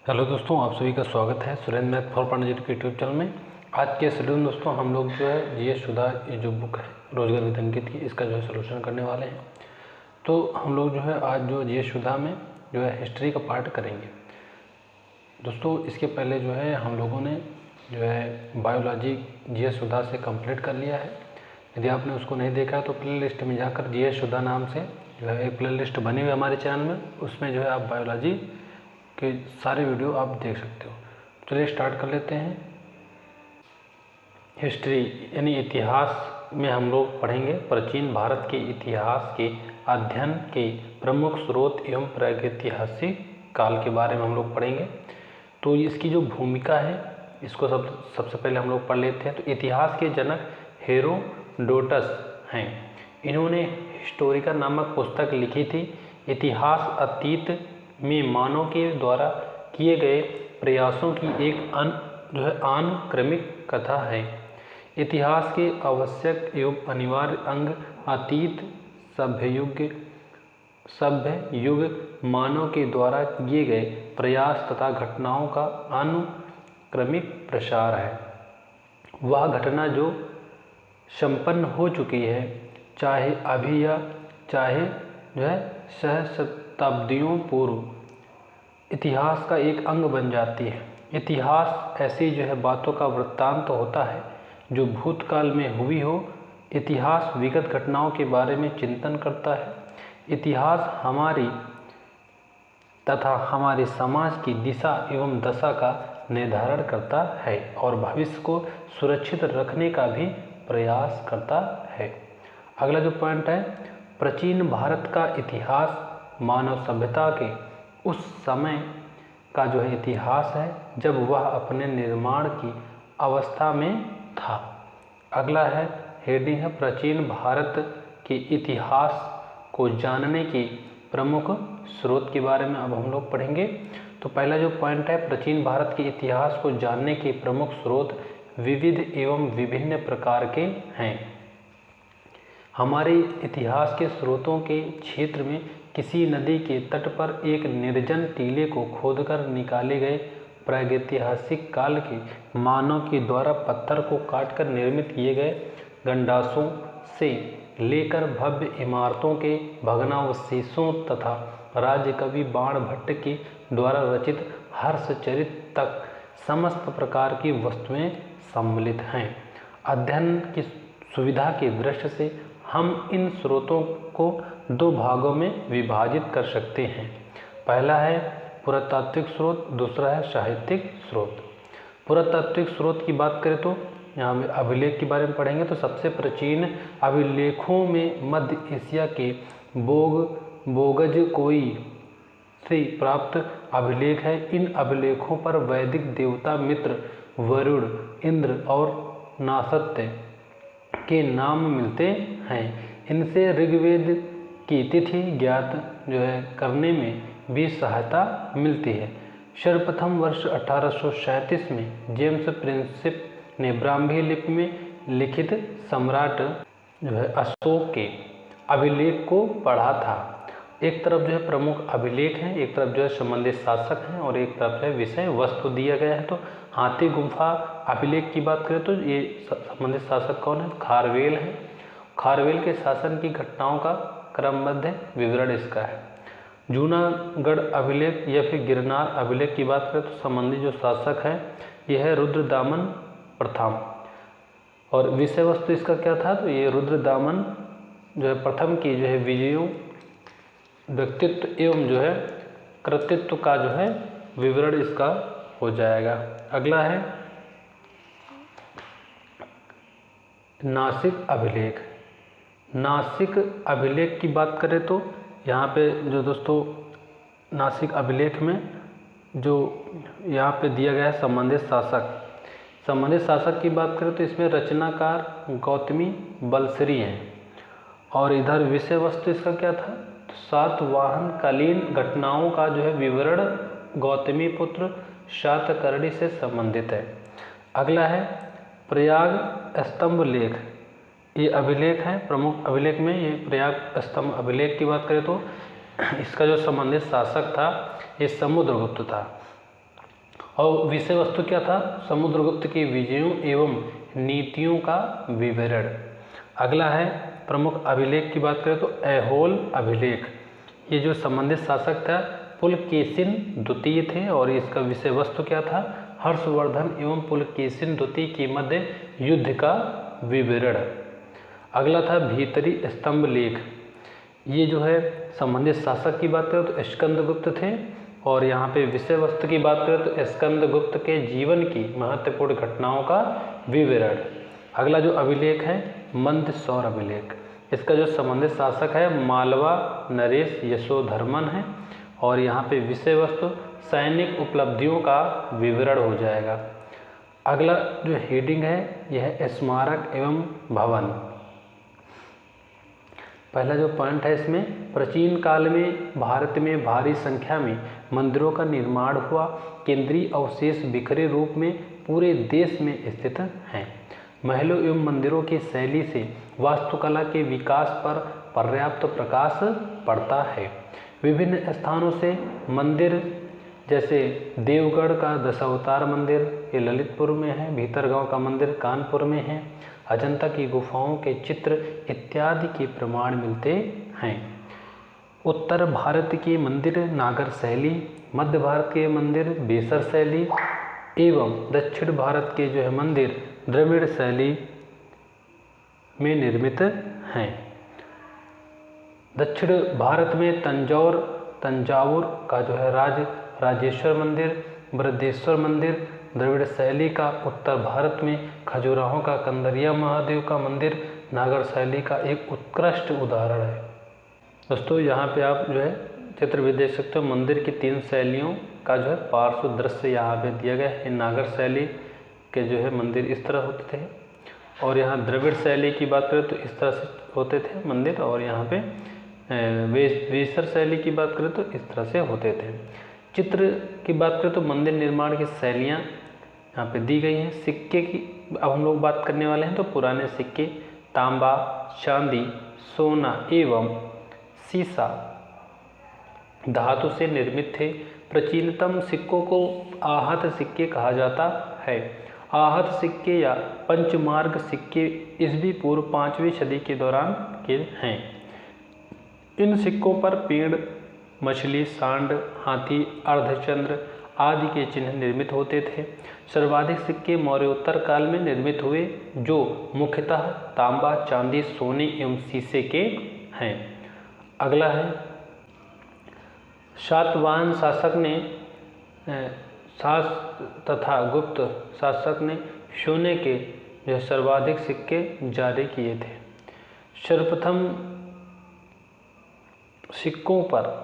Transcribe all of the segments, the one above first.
Hello दोस्तों, आप सभी का स्वागत है सुरेंद्र मैथ फॉर पांडिचेरी के यूट्यूब चैनल में। आज के शेड्यूल में दोस्तों हम लोग जो है जीएस सुधा ये जो बुक है रोजगार विद अंकित की, इसका जो है सोल्यूशन करने वाले हैं। तो हम लोग जो है आज जो जीएस सुधा में जो है हिस्ट्री का पार्ट करेंगे दोस्तों। इसके पहले जो है हम लोगों ने जो है बायोलॉजी जीएस सुधा से कंप्लीट कर लिया है। यदि आपने उसको नहीं देखा है तो प्ले लिस्ट में जाकर जीएस सुधा नाम से जो है एक प्ले लिस्ट बनी हुई है हमारे चैनल में, उसमें जो है आप बायोलॉजी के सारे वीडियो आप देख सकते हो। चलिए स्टार्ट कर लेते हैं। हिस्ट्री यानी इतिहास में हम लोग पढ़ेंगे प्राचीन भारत के इतिहास के अध्ययन के प्रमुख स्रोत एवं प्रागैतिहासिक काल के बारे में हम लोग पढ़ेंगे। तो इसकी जो भूमिका है इसको सबसे पहले हम लोग पढ़ लेते हैं। तो इतिहास के जनक हेरोडोटस हैं। इन्होंने हिस्टोरिका नामक पुस्तक लिखी थी। इतिहास अतीत में मानव के द्वारा किए गए प्रयासों की एक अनुक्रमिक कथा है। इतिहास के आवश्यक एवं अनिवार्य अंग अतीत सभ्य युग मानव के द्वारा किए गए प्रयास तथा घटनाओं का अनुक्रमिक प्रसार है। वह घटना जो संपन्न हो चुकी है, चाहे अभी या चाहे जो है सहस्राब्दियों पूर्व, इतिहास का एक अंग बन जाती है। इतिहास ऐसी जो है बातों का वृत्तांत होता है जो भूतकाल में हुई हो। इतिहास विगत घटनाओं के बारे में चिंतन करता है। इतिहास हमारी तथा हमारे समाज की दिशा एवं दशा का निर्धारण करता है और भविष्य को सुरक्षित रखने का भी प्रयास करता है। अगला जो पॉइंट है, प्राचीन भारत का इतिहास मानव सभ्यता के उस समय का जो है इतिहास है जब वह अपने निर्माण की अवस्था में था। अगला है हेडिंग है प्राचीन भारत के इतिहास को जानने के प्रमुख स्रोत के बारे में अब हम लोग पढ़ेंगे। तो पहला जो पॉइंट है, प्राचीन भारत के इतिहास को जानने के प्रमुख स्रोत विविध एवं विभिन्न प्रकार के हैं। हमारे इतिहास के स्रोतों के क्षेत्र में किसी नदी के तट पर एक निर्जन टीले को खोदकर निकाले गए प्रागैतिहासिक काल के मानव के द्वारा पत्थर को काटकर निर्मित किए गए गंडासों से लेकर भव्य इमारतों के भग्नावशेषों तथा राजकवि बाण भट्ट के द्वारा रचित हर्षचरित तक समस्त प्रकार की वस्तुएं सम्मिलित हैं। अध्ययन की सुविधा की दृष्टि से हम इन स्रोतों को दो भागों में विभाजित कर सकते हैं। पहला है पुरातात्विक स्रोत, दूसरा है साहित्यिक स्रोत। पुरातात्विक स्रोत की बात करें तो यहाँ में अभिलेख के बारे में पढ़ेंगे। तो सबसे प्राचीन अभिलेखों में मध्य एशिया के बोगजकोई से प्राप्त अभिलेख है। इन अभिलेखों पर वैदिक देवता मित्र, वरुण, इंद्र और नासत्य के नाम मिलते हैं। इनसे ऋग्वेद की तिथि ज्ञात जो है करने में भी सहायता मिलती है। सर्वप्रथम वर्ष 1837 में जेम्स प्रिंसिप ने ब्राह्मी लिपि में लिखित सम्राट जो है अशोक के अभिलेख को पढ़ा था। एक तरफ जो है प्रमुख अभिलेख हैं, एक तरफ जो है संबंधित शासक हैं और एक तरफ है विषय वस्तु दिया गया है। तो हाथी गुम्फा अभिलेख की बात करें तो ये संबंधित शासक कौन है? खारवेल है। खारवेल के शासन की घटनाओं का क्रमबद्ध विवरण इसका है। जूनागढ़ अभिलेख या फिर गिरनार अभिलेख की बात करें तो संबंधित जो शासक है यह है रुद्रदामन प्रथम। और विषय वस्तु इसका क्या था? तो ये रुद्रदामन जो है प्रथम की जो है विजयों, व्यक्तित्व एवं जो है कृतित्व का जो है विवरण इसका हो जाएगा। अगला है नासिक अभिलेख। नासिक अभिलेख की बात करें तो यहाँ पे जो दोस्तों नासिक अभिलेख में जो यहाँ पे दिया गया है संबंधित शासक की बात करें तो इसमें रचनाकार गौतमी बलश्री हैं। और इधर विषय वस्तु इसका क्या था? तो सातवाहन कालीन घटनाओं का जो है विवरण गौतमी पुत्र शातकर्णी से संबंधित है। अगला है प्रयाग स्तंभ लेख। ये अभिलेख है, प्रमुख अभिलेख में ये प्रयाग स्तंभ अभिलेख की बात करें तो इसका जो संबंधित शासक था ये समुद्रगुप्त था। और विषय वस्तु क्या था? समुद्रगुप्त के विजयों एवं नीतियों का विवरण। अगला है प्रमुख अभिलेख की बात करें तो ऐहोल अभिलेख। ये जो संबंधित शासक था पुलकेशिन द्वितीय थे और इसका विषय वस्तु क्या था? हर्षवर्धन एवं पुलकेशिन द्वितीय के मध्य युद्ध का विवरण। अगला था भीतरी स्तंभ लेख। ये जो है संबंधित शासक की बात करें तो स्कंदगुप्त थे और यहाँ पे विषय वस्तु की बात करें तो स्कंदगुप्त के जीवन की महत्वपूर्ण घटनाओं का विवरण। अगला जो अभिलेख है मंदसौर अभिलेख। इसका जो संबंधित शासक है मालवा नरेश यशोधर्मन है और यहाँ पे विषय वस्तु सैनिक उपलब्धियों का विवरण हो जाएगा। अगला जो हेडिंग है यह है स्मारक एवं भवन। पहला जो पॉइंट है इसमें प्राचीन काल में भारत में भारी संख्या में मंदिरों का निर्माण हुआ। केंद्रीय अवशेष बिखरे रूप में पूरे देश में स्थित हैं। महलों एवं मंदिरों की शैली से वास्तुकला के विकास पर पर्याप्त प्रकाश पड़ता है। विभिन्न स्थानों से मंदिर जैसे देवगढ़ का दशावतार मंदिर ये ललितपुर में है, भीतरगांव का मंदिर कानपुर में है, अजंता की गुफाओं के चित्र इत्यादि के प्रमाण मिलते हैं। उत्तर भारत के मंदिर नागर शैली, मध्य भारत के मंदिर बेसर शैली एवं दक्षिण भारत के जो है मंदिर द्रविड़ शैली में निर्मित हैं। दक्षिण भारत में तंजावुर का जो है राजेश्वर मंदिर, बृहदेश्वर मंदिर द्रविड़ शैली का, उत्तर भारत में खजुराहो का कंदरिया महादेव का मंदिर नागर शैली का एक उत्कृष्ट उदाहरण है। दोस्तों यहाँ पे आप जो है चित्र भी देख सकते हो। मंदिर की 3 शैलियों का जो है पार्श्व दृश्य यहाँ पे दिया गया है। नागर शैली के जो है मंदिर इस तरह होते थे और यहाँ द्रविड़ शैली की बात करें तो इस तरह से होते थे मंदिर और यहाँ पे वेसर शैली की बात करें तो इस तरह से होते थे। चित्र की बात करें तो मंदिर निर्माण की शैलियाँ यहाँ पे दी गई हैं। सिक्के की अब हम लोग बात करने वाले हैं तो पुराने सिक्के तांबा, चांदी, सोना एवं सीसा धातु से निर्मित थे। प्राचीनतम सिक्कों को आहत सिक्के कहा जाता है। आहत सिक्के या पंचमार्ग सिक्के ईस्वी पूर्व 5वीं सदी के दौरान के हैं। इन सिक्कों पर पेड़, मछली, सांड, हाथी, अर्धचंद्र आदि के चिन्ह निर्मित होते थे। सर्वाधिक सिक्के मौर्योत्तर काल में निर्मित हुए जो मुख्यतः तांबा, चांदी, सोने एवं शीशे के हैं। अगला है सातवाहन शासक ने तथा गुप्त शासक ने सोने के जो सर्वाधिक सिक्के जारी किए थे। सर्वप्रथम सिक्कों पर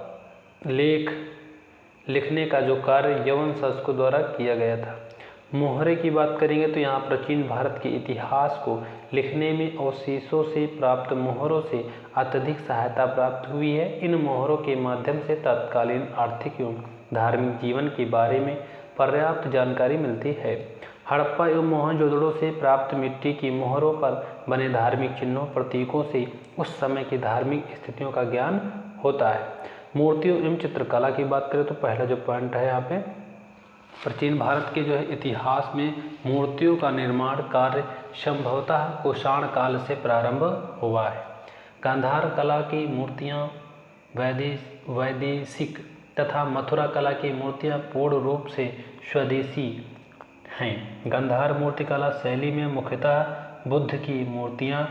लिखने का जो कार्य यवन शासकों द्वारा किया गया था। मोहरे की बात करेंगे तो यहाँ प्राचीन भारत के इतिहास को लिखने में अवशेषों से प्राप्त मोहरों से अत्यधिक सहायता प्राप्त हुई है। इन मोहरों के माध्यम से तत्कालीन आर्थिक एवं धार्मिक जीवन के बारे में पर्याप्त जानकारी मिलती है। हड़प्पा एवं मोहनजोदड़ो से प्राप्त मिट्टी की मोहरों पर बने धार्मिक चिन्हों प्रतीकों से उस समय की धार्मिक स्थितियों का ज्ञान होता है। मूर्तियों एवं चित्रकला की बात करें तो पहला जो पॉइंट है यहाँ पे प्राचीन भारत के जो है इतिहास में मूर्तियों का निर्माण कार्य संभवतः कुषाण काल से प्रारंभ हुआ है। गांधार कला की मूर्तियाँ वैदेशिक तथा मथुरा कला की मूर्तियाँ पूर्ण रूप से स्वदेशी हैं। गांधार मूर्तिकला शैली में मुख्यतः बुद्ध की मूर्तियाँ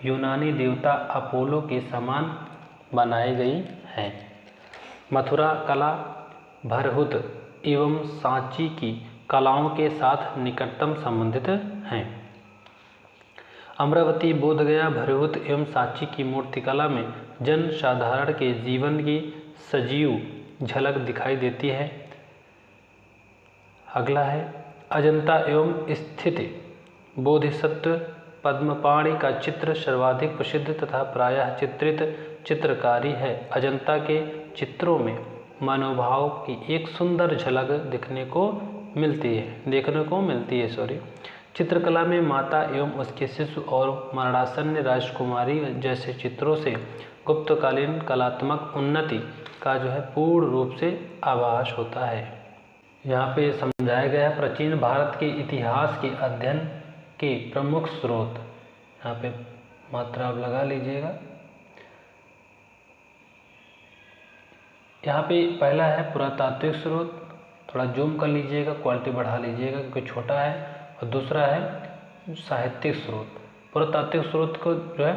यूनानी देवता अपोलो के समान बनाई गई हैं। मथुरा कला भरहुत एवं सांची की कलाओं के साथ निकटतम संबंधित हैं। अमरावती, बोधगया, भरहुत एवं सांची की मूर्तिकला में जन साधारण के जीवन की सजीव झलक दिखाई देती है। अगला है अजंता एवं स्थिति बोधिसत्व पद्मपाणि का चित्र सर्वाधिक प्रसिद्ध तथा प्रायः चित्रित चित्रकारी है। अजंता के चित्रों में मनोभाव की एक सुंदर झलक देखने को मिलती है। चित्रकला में माता एवं उसके शिशु और मरणासन्न राजकुमारी जैसे चित्रों से गुप्तकालीन कलात्मक उन्नति का जो है पूर्ण रूप से आभास होता है। यहाँ पे समझाया गया है। प्राचीन भारत के इतिहास के अध्ययन के प्रमुख स्रोत, यहाँ पे मात्रा आप लगा लीजिएगा। यहाँ पे पहला है पुरातात्विक स्रोत, थोड़ा जूम कर लीजिएगा, क्वालिटी बढ़ा लीजिएगा क्योंकि छोटा है। और दूसरा है साहित्यिक स्रोत। पुरातात्विक स्रोत को जो है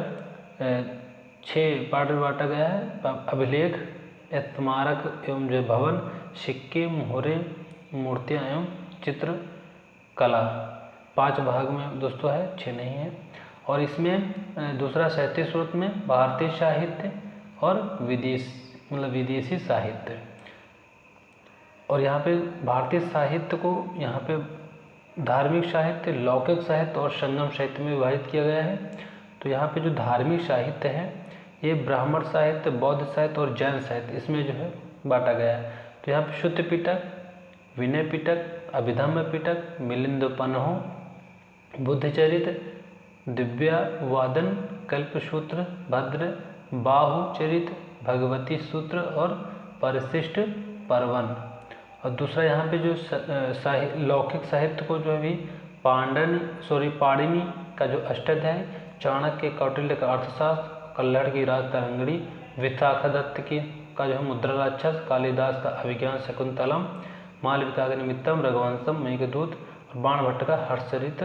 6 पार्ट में बांटा गया है। अभिलेख, स्मारक एवं जो भवन, सिक्के, मोहरे, मूर्तियाँ एवं चित्र कला, 5 भाग में दोस्तों है, 6 नहीं है। और इसमें दूसरा साहित्यिक स्रोत में भारतीय साहित्य और विदेशी साहित्य। और यहाँ पे भारतीय साहित्य को यहाँ पे धार्मिक साहित्य, लौकिक साहित्य और संगम साहित्य में विभाजित किया गया है। तो यहाँ पे जो धार्मिक साहित्य है ये ब्राह्मण साहित्य, बौद्ध साहित्य और जैन साहित्य इसमें जो है बांटा गया है। तो यहाँ पे शुद्ध पिटक, विनय पिटक, अभिधम्म पिटक, मिलिंदोपन्हो, बुद्धचरित, दिव्यावादन, कल्पसूत्र, भद्र, बाहुचरित, भगवती सूत्र और परिशिष्ट पर्वन। और दूसरा यहाँ पे जो लौकिक साहित्य को जो है पाणिनि का जो अष्टाध्यायी, चाणक्य के कौटिल्य का अर्थशास्त्र, कल्हड़ की राजतरंगिणी, विशाखदत्त की का जो है मुद्रा राक्षस, कालिदास का अभिज्ञान शकुंतलम, मालविकाग्निमित्तम, रघुवंशम, मेघदूत और बाणभट्ट का हर्षचरित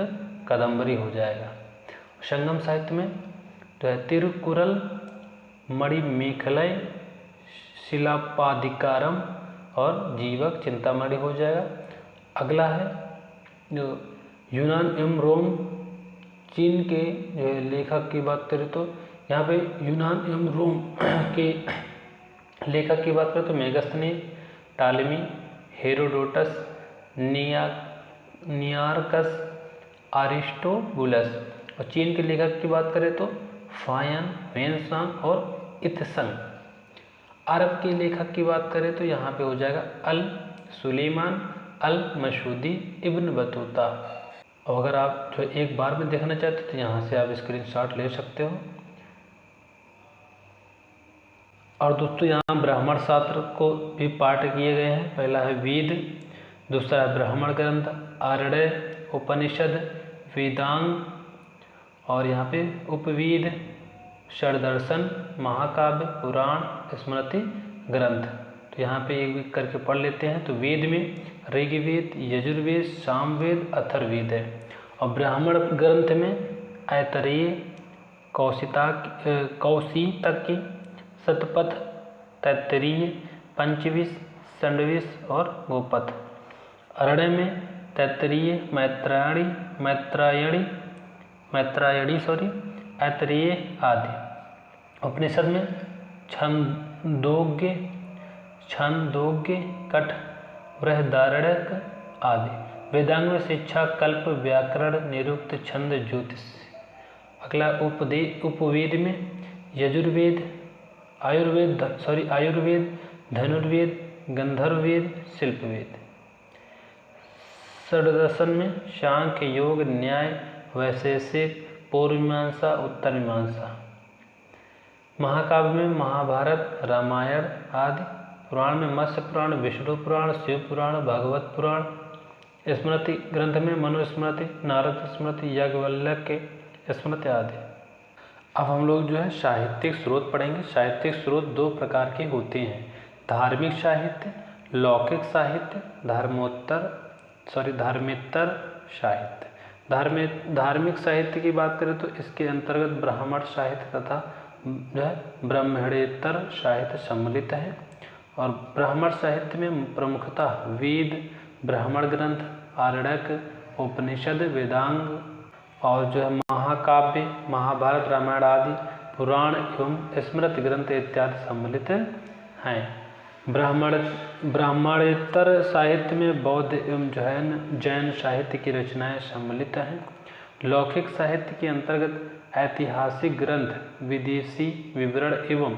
कादंबरी हो जाएगा। संगम साहित्य में तो है तिरुकुरल, मणिमेखलय, शिलापादिकारम और जीवक चिंतामणि हो जाएगा। अगला है जो यूनान एवं रोम, चीन के जो लेखक की बात करें तो यहाँ पे यूनान एवं रोम के लेखक की बात करें तो मेगस्थनीज, टालेमी, हेरोडोटस, नियार्कस, अरिस्टोबुलस। और चीन के लेखक की बात करें तो फायन, वेनसांग और इत्सन। अरब के लेखक की बात करें तो यहाँ पे हो जाएगा अल सुलेमान, अल मसूदी, इब्न बतूता। और अगर आप जो एक बार में देखना चाहते तो यहाँ से आप स्क्रीनशॉट ले सकते हो। और दोस्तों यहाँ ब्राह्मण शास्त्र को भी पाठ किए गए हैं। पहला है वेद, दूसरा है ब्राह्मण ग्रंथ, आरण्य, उपनिषद, वेदांग, और यहाँ पे उपवेद, षडदर्शन, महाकाव्य, पुराण, स्मृति ग्रंथ। तो यहाँ पे एक एक करके पढ़ लेते हैं। तो वेद में ऋग्वेद, यजुर्वेद, सामवेद, अथर्ववेद है। और ब्राह्मण ग्रंथ में ऐतरेय, कौशितकी, शतपथ, तैत्तिरीय, पंचविश, षण्डविश और गोपथ। अरण्य में तैत्तिरीय, मैत्रायणी ऐतरेय आदि। उपनिषद में छंदोग्य, कठ, बृहदारण्यक आदि। वेदांग में शिक्षा, कल्प, व्याकरण, निरुक्त, छंद, ज्योतिष। अगला उपवेद में यजुर्वेद, आयुर्वेद, धनुर्वेद, गंधर्ववेद, शिल्पवेद। षडदर्शन में सांख्य, योग, न्याय, वैशेषिक, पूर्व मीमांसा, उत्तर मीमांसा। महाकाव्य में महाभारत, रामायण आदि। पुराण में मत्स्य पुराण, विष्णु पुराण, शिव पुराण, भागवत पुराण। स्मृति ग्रंथ में मनुस्मृति, नारद स्मृति, याज्ञवल्क्य स्मृति आदि। अब हम लोग जो है साहित्यिक स्रोत पढ़ेंगे। साहित्यिक स्रोत 2 प्रकार के होते हैं, धार्मिक साहित्य, लौकिक साहित्य, धर्मेतर साहित्य। धार्मिक साहित्य की बात करें तो इसके अंतर्गत ब्राह्मण साहित्य तथा जो है ब्राह्मणेतर साहित्य सम्मिलित है। और ब्राह्मण साहित्य में प्रमुखतः वेद, ब्राह्मण ग्रंथ, आरण्यक, उपनिषद, वेदांग और जो है महाकाव्य, महाभारत, रामायण आदि, पुराण एवं स्मृति ग्रंथ इत्यादि सम्मिलित हैं। ब्राह्मणेतर साहित्य में बौद्ध एवं जैन साहित्य की रचनाएं सम्मिलित हैं। लौकिक साहित्य के अंतर्गत ऐतिहासिक ग्रंथ, विदेशी विवरण एवं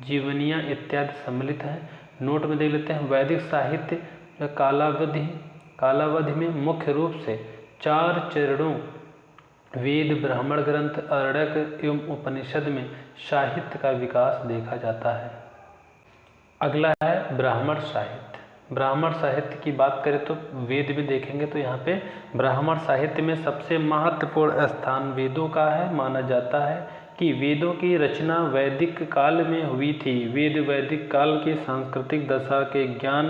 जीवनियाँ इत्यादि सम्मिलित हैं। नोट में देख लेते हैं। वैदिक साहित्य कालावधि में मुख्य रूप से 4 चरणों वेद, ब्राह्मण ग्रंथ, आरण्यक एवं उपनिषद में साहित्य का विकास देखा जाता है। अगला है ब्राह्मण साहित्य। ब्राह्मण साहित्य की बात करें तो वेद में देखेंगे तो यहाँ पे ब्राह्मण साहित्य में सबसे महत्वपूर्ण स्थान वेदों का है। माना जाता है कि वेदों की रचना वैदिक काल में हुई थी। वेद वैदिक काल की सांस्कृतिक दशा के ज्ञान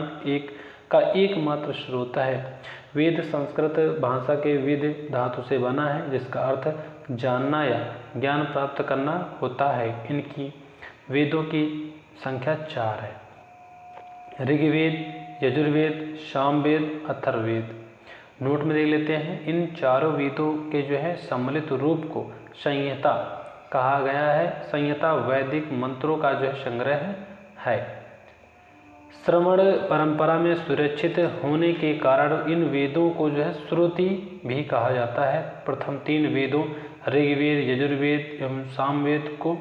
का एकमात्र स्रोत है। वेद संस्कृत भाषा के वेद धातु से बना है, जिसका अर्थ जानना या ज्ञान प्राप्त करना होता है। इनकी वेदों की संख्या 4 है। ऋग्वेद, यजुर्वेद, सामवेद, अथर्ववेद। नोट में देख लेते हैं। इन चारों वेदों के जो है सम्मिलित रूप को संहिता कहा गया है। संहिता वैदिक मंत्रों का जो है संग्रह है। श्रवण परंपरा में सुरक्षित होने के कारण इन वेदों को जो है श्रुति भी कहा जाता है। प्रथम 3 वेदों ऋग्वेद, यजुर्वेद एवं सामवेद को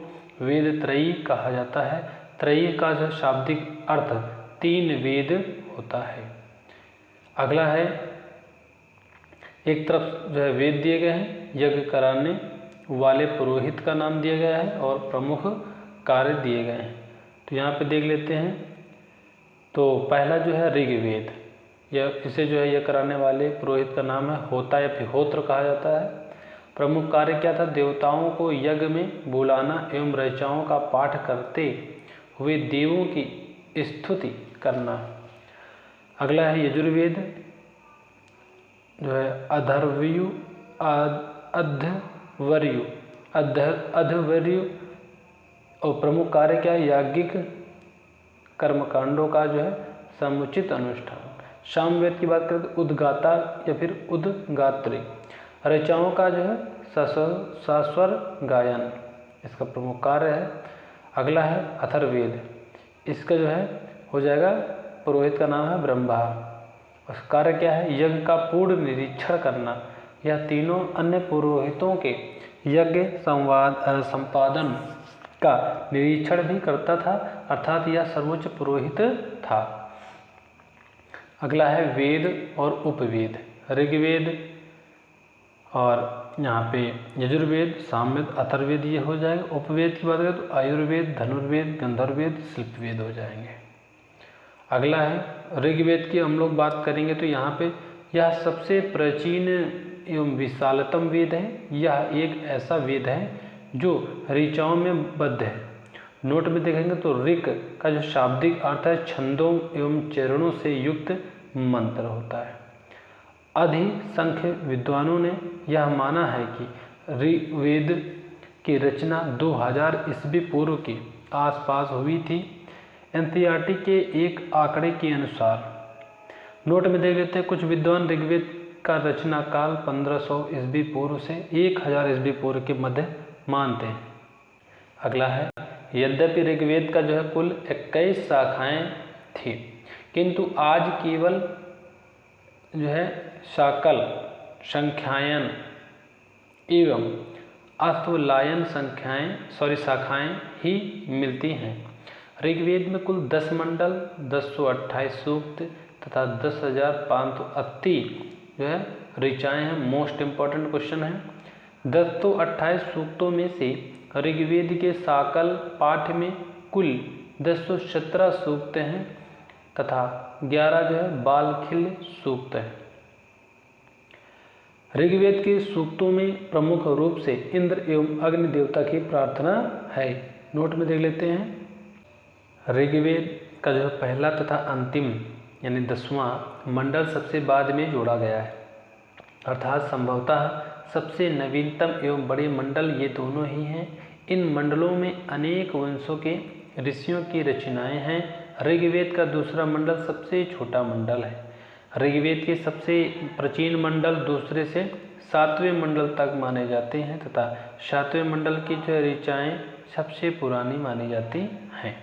वेद त्रयी कहा जाता है। त्रयी का जो शाब्दिक अर्थ 3 वेद होता है। अगला है, एक तरफ जो है वेद दिए गए हैं, यज्ञ कराने वाले पुरोहित का नाम दिया गया है और प्रमुख कार्य दिए गए हैं। तो यहाँ पे देख लेते हैं। तो पहला जो है ऋग्वेद, यह इसे जो है यह कराने वाले पुरोहित का नाम है होता या फिर होत्र कहा जाता है। प्रमुख कार्य क्या था? देवताओं को यज्ञ में बुलाना एवं ऋचाओं का पाठ करते हुए देवों की स्तुति करना। अगला है यजुर्वेद, जो है अधर्वयु, अध्वर्यु और प्रमुख कार्य क्या है? याज्ञिक कर्मकांडों का जो है समुचित अनुष्ठान। सामवेद की बात करें तो उद्गाता या फिर उद्गात्री, ऋचाओं का जो है सस्वर गायन, इसका प्रमुख कार्य है। अगला है अथर्ववेद, इसका जो है हो जाएगा, पुरोहित का नाम है ब्रह्मा। उसका कार्य क्या है? यज्ञ का पूर्ण निरीक्षण करना। यह तीनों अन्य पुरोहितों के यज्ञ संपादन का निरीक्षण भी करता था, अर्थात यह सर्वोच्च पुरोहित था। अगला है वेद और उपवेद। ऋग्वेद और यहाँ पे यजुर्वेद, सामवेद, अथर्ववेद ये हो जाएगा। उपवेद की बात करें तो आयुर्वेद, धनुर्वेद, गंधर्ववेद, शिल्पवेद हो जाएंगे। अगला है ऋग्वेद की हम लोग बात करेंगे तो यहाँ पे यह सबसे प्राचीन एवं विशालतम वेद है। यह एक ऐसा वेद है जो ऋचाओं में बद्ध है। नोट में देखेंगे तो ऋक का जो शाब्दिक अर्थ है छंदों एवं चरणों से युक्त मंत्र होता है। अधिसंख्य विद्वानों ने यह माना है कि ऋग्वेद की रचना 2000 ईस्वी पूर्व के आसपास हुई थी। एनसीईआरटी के एक आंकड़े के अनुसार, नोट में देख लेते हैं, कुछ विद्वान ऋग्वेद का रचना काल 1500 ईस्वी पूर्व से 1000 ईस्वी पूर्व के मध्य मानते हैं। अगला है, यद्यपि ऋग्वेद का जो है कुल 21 शाखाएं थी, किंतु आज केवल जो है शाकल, संख्यायन एवं अश्वलायन शाखाएं ही मिलती हैं। ऋग्वेद में कुल 10 मंडल, 1028 सूक्त तथा 10,580 जो है ऋचाएँ हैं। मोस्ट इम्पॉर्टेंट क्वेश्चन है। 10 तो 28 सूक्तों में से ऋग्वेद के शाकल पाठ में कुल 1017 सूक्त हैं तथा 11 जो है बालखिल सूक्त है। ऋग्वेद के सूक्तों में प्रमुख रूप से इंद्र एवं अग्नि देवता की प्रार्थना है। नोट में देख लेते हैं। ऋग्वेद का जो पहला तथा अंतिम यानी 10वां मंडल सबसे बाद में जोड़ा गया है, अर्थात संभवतः सबसे नवीनतम एवं बड़े मंडल ये दोनों ही हैं। इन मंडलों में अनेक वंशों के ऋषियों की रचनाएं हैं। ऋग्वेद का दूसरा मंडल सबसे छोटा मंडल है। ऋग्वेद के सबसे प्राचीन मंडल दूसरे से 7वें मंडल तक माने जाते हैं तथा 7वें मंडल की जो ऋचाएँ सबसे पुरानी मानी जाती हैं।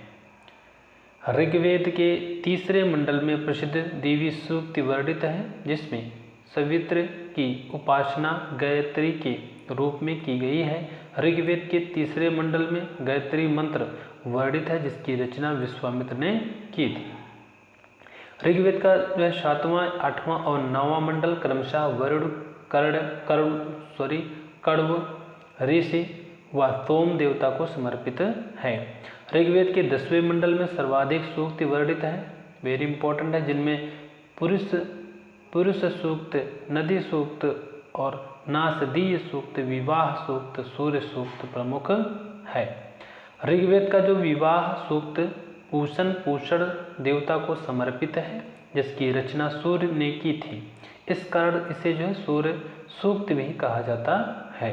ऋग्वेद के तीसरे मंडल में प्रसिद्ध देवी सूक्त वर्णित है, जिसमें सवित्र की उपासना गायत्री के रूप में की गई है। ऋग्वेद के तीसरे मंडल में गायत्री मंत्र वर्णित है, जिसकी रचना विश्वामित्र ने की थी। ऋग्वेद का जो है 7वां, 8वां और 9वां मंडल क्रमशः वरुण, कण्व, ऋषि व सोम देवता को समर्पित है। ऋग्वेद के 10वें मंडल में सर्वाधिक सूक्त वर्णित है, वेरी इंपॉर्टेंट है, जिनमें पुरुष सूक्त, नदी सूक्त और नासदीय सूक्त, विवाह सूक्त, सूर्य सूक्त प्रमुख है। ऋग्वेद का जो विवाह सूक्त पूषण देवता को समर्पित है, जिसकी रचना सूर्य ने की थी, इस कारण इसे जो है सूर्य सूक्त भी कहा जाता है।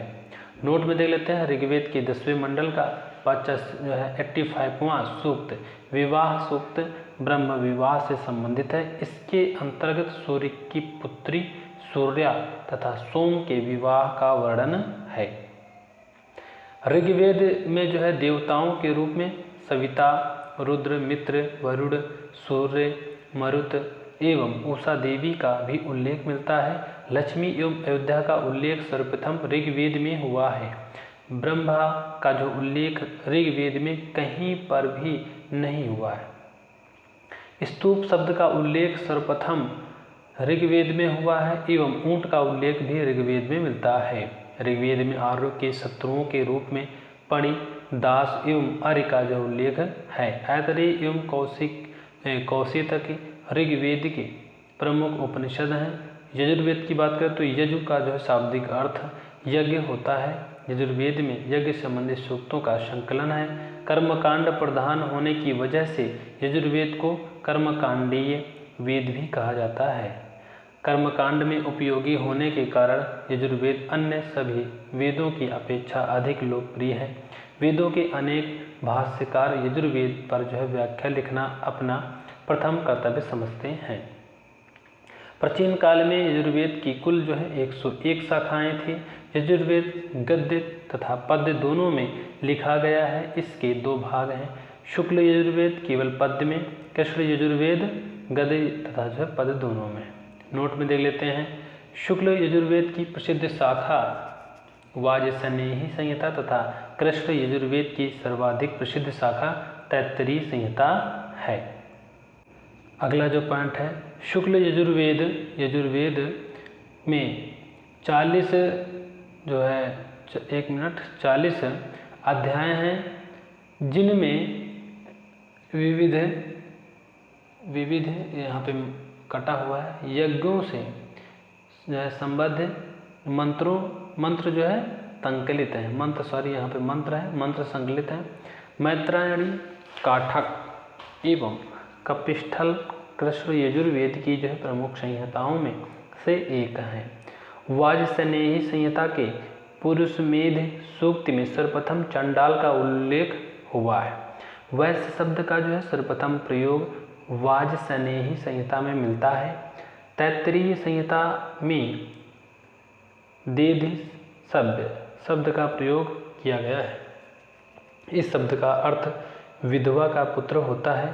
नोट में देख लेते हैं, ऋग्वेद के 10वें मंडल का 85वां सूक्त विवाह सूक्त ब्रह्म विवाह से संबंधित है। इसके अंतर्गत सूर्य की पुत्री सूर्या तथा सोम के विवाह का वर्णन है। ऋग्वेद में जो है देवताओं के रूप में सविता, रुद्र, मित्र, वरुण, सूर्य, मरुत एवं उषा देवी का भी उल्लेख मिलता है। लक्ष्मी एवं अयोध्या का उल्लेख सर्वप्रथम ऋग्वेद में हुआ है। ब्रह्मा का जो उल्लेख ऋग्वेद में कहीं पर भी नहीं हुआ है। स्तूप शब्द का उल्लेख सर्वप्रथम ऋग्वेद में हुआ है एवं ऊंट का उल्लेख भी ऋग्वेद में मिलता है। ऋग्वेद में आर्यों के शत्रुओं के रूप में पणि, दास एवं अर्य का जो उल्लेख है। ऐतरेय एवं कौशितकी ऋग्वेद के प्रमुख उपनिषद हैं। यजुर्वेद की बात करें तो यजु का जो है शाब्दिक अर्थ यज्ञ होता है। यजुर्वेद में यज्ञ संबंधित सूक्तों का संकलन है। कर्मकांड प्रधान होने की वजह से यजुर्वेद को कर्मकांडीय वेद भी कहा जाता है। कर्मकांड में उपयोगी होने के कारण यजुर्वेद अन्य सभी वेदों की अपेक्षा अधिक लोकप्रिय है। वेदों के अनेक भाष्यकार यजुर्वेद पर जो है व्याख्या लिखना अपना प्रथम कर्तव्य समझते हैं। प्राचीन काल में यजुर्वेद की कुल जो है 101 शाखाएं थी। यजुर्वेद गद्य तथा पद्य दोनों में लिखा गया है। इसके 2 भाग हैं। शुक्ल यजुर्वेद केवल पद्य में, कृष्ण यजुर्वेद गद्य तथा जो है पद्य दोनों में। नोट में देख लेते हैं, शुक्ल यजुर्वेद की प्रसिद्ध शाखा वाजसनेयी संहिता तथा कृष्ण यजुर्वेद की सर्वाधिक प्रसिद्ध शाखा तैत्तरीय संहिता है। अगला जो पॉइंट है, शुक्ल यजुर्वेद में 40 जो है 40 अध्याय हैं, जिनमें विविध यहाँ पे कटा हुआ है यज्ञों से संबद्ध मंत्र जो है संकलित है। यहाँ पे मंत्र है, मंत्र संकलित है। मैत्रायणी, काठक एवं कपिस्थल कृष्ण यजुर्वेद की जो है प्रमुख संहिताओं में से एक है। वाजसनेयी संहिता के पुरुषमेध सूक्त में सर्वप्रथम चंडाल का उल्लेख हुआ है। वैश्य शब्द का जो है सर्वप्रथम प्रयोग वाजसनेयी संहिता में मिलता है। तैत्तरीय संहिता में देधि शब्द का प्रयोग किया गया है। इस शब्द का अर्थ विधवा का पुत्र होता है।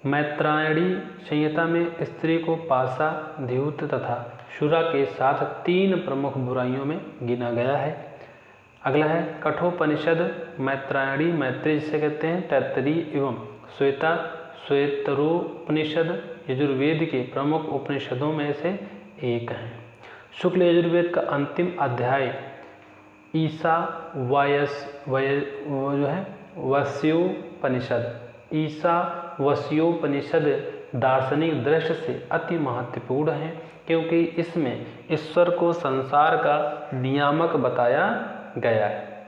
मैत्रायणी संहिता में स्त्री को पाशा, द्यूत तथा शुरा के साथ 3 प्रमुख बुराइयों में गिना गया है। अगला है कठोपनिषद। मैत्रायणी मैत्रेय जिसे कहते हैं, तैत्तरीय एवं श्वेतरोपनिषद यजुर्वेद के प्रमुख उपनिषदों में से एक है। शुक्ल यजुर्वेद का अंतिम अध्याय ईशावास्योपनिषद दार्शनिक दृष्टि से अति महत्वपूर्ण है, क्योंकि इसमें ईश्वर को संसार का नियामक बताया गया है।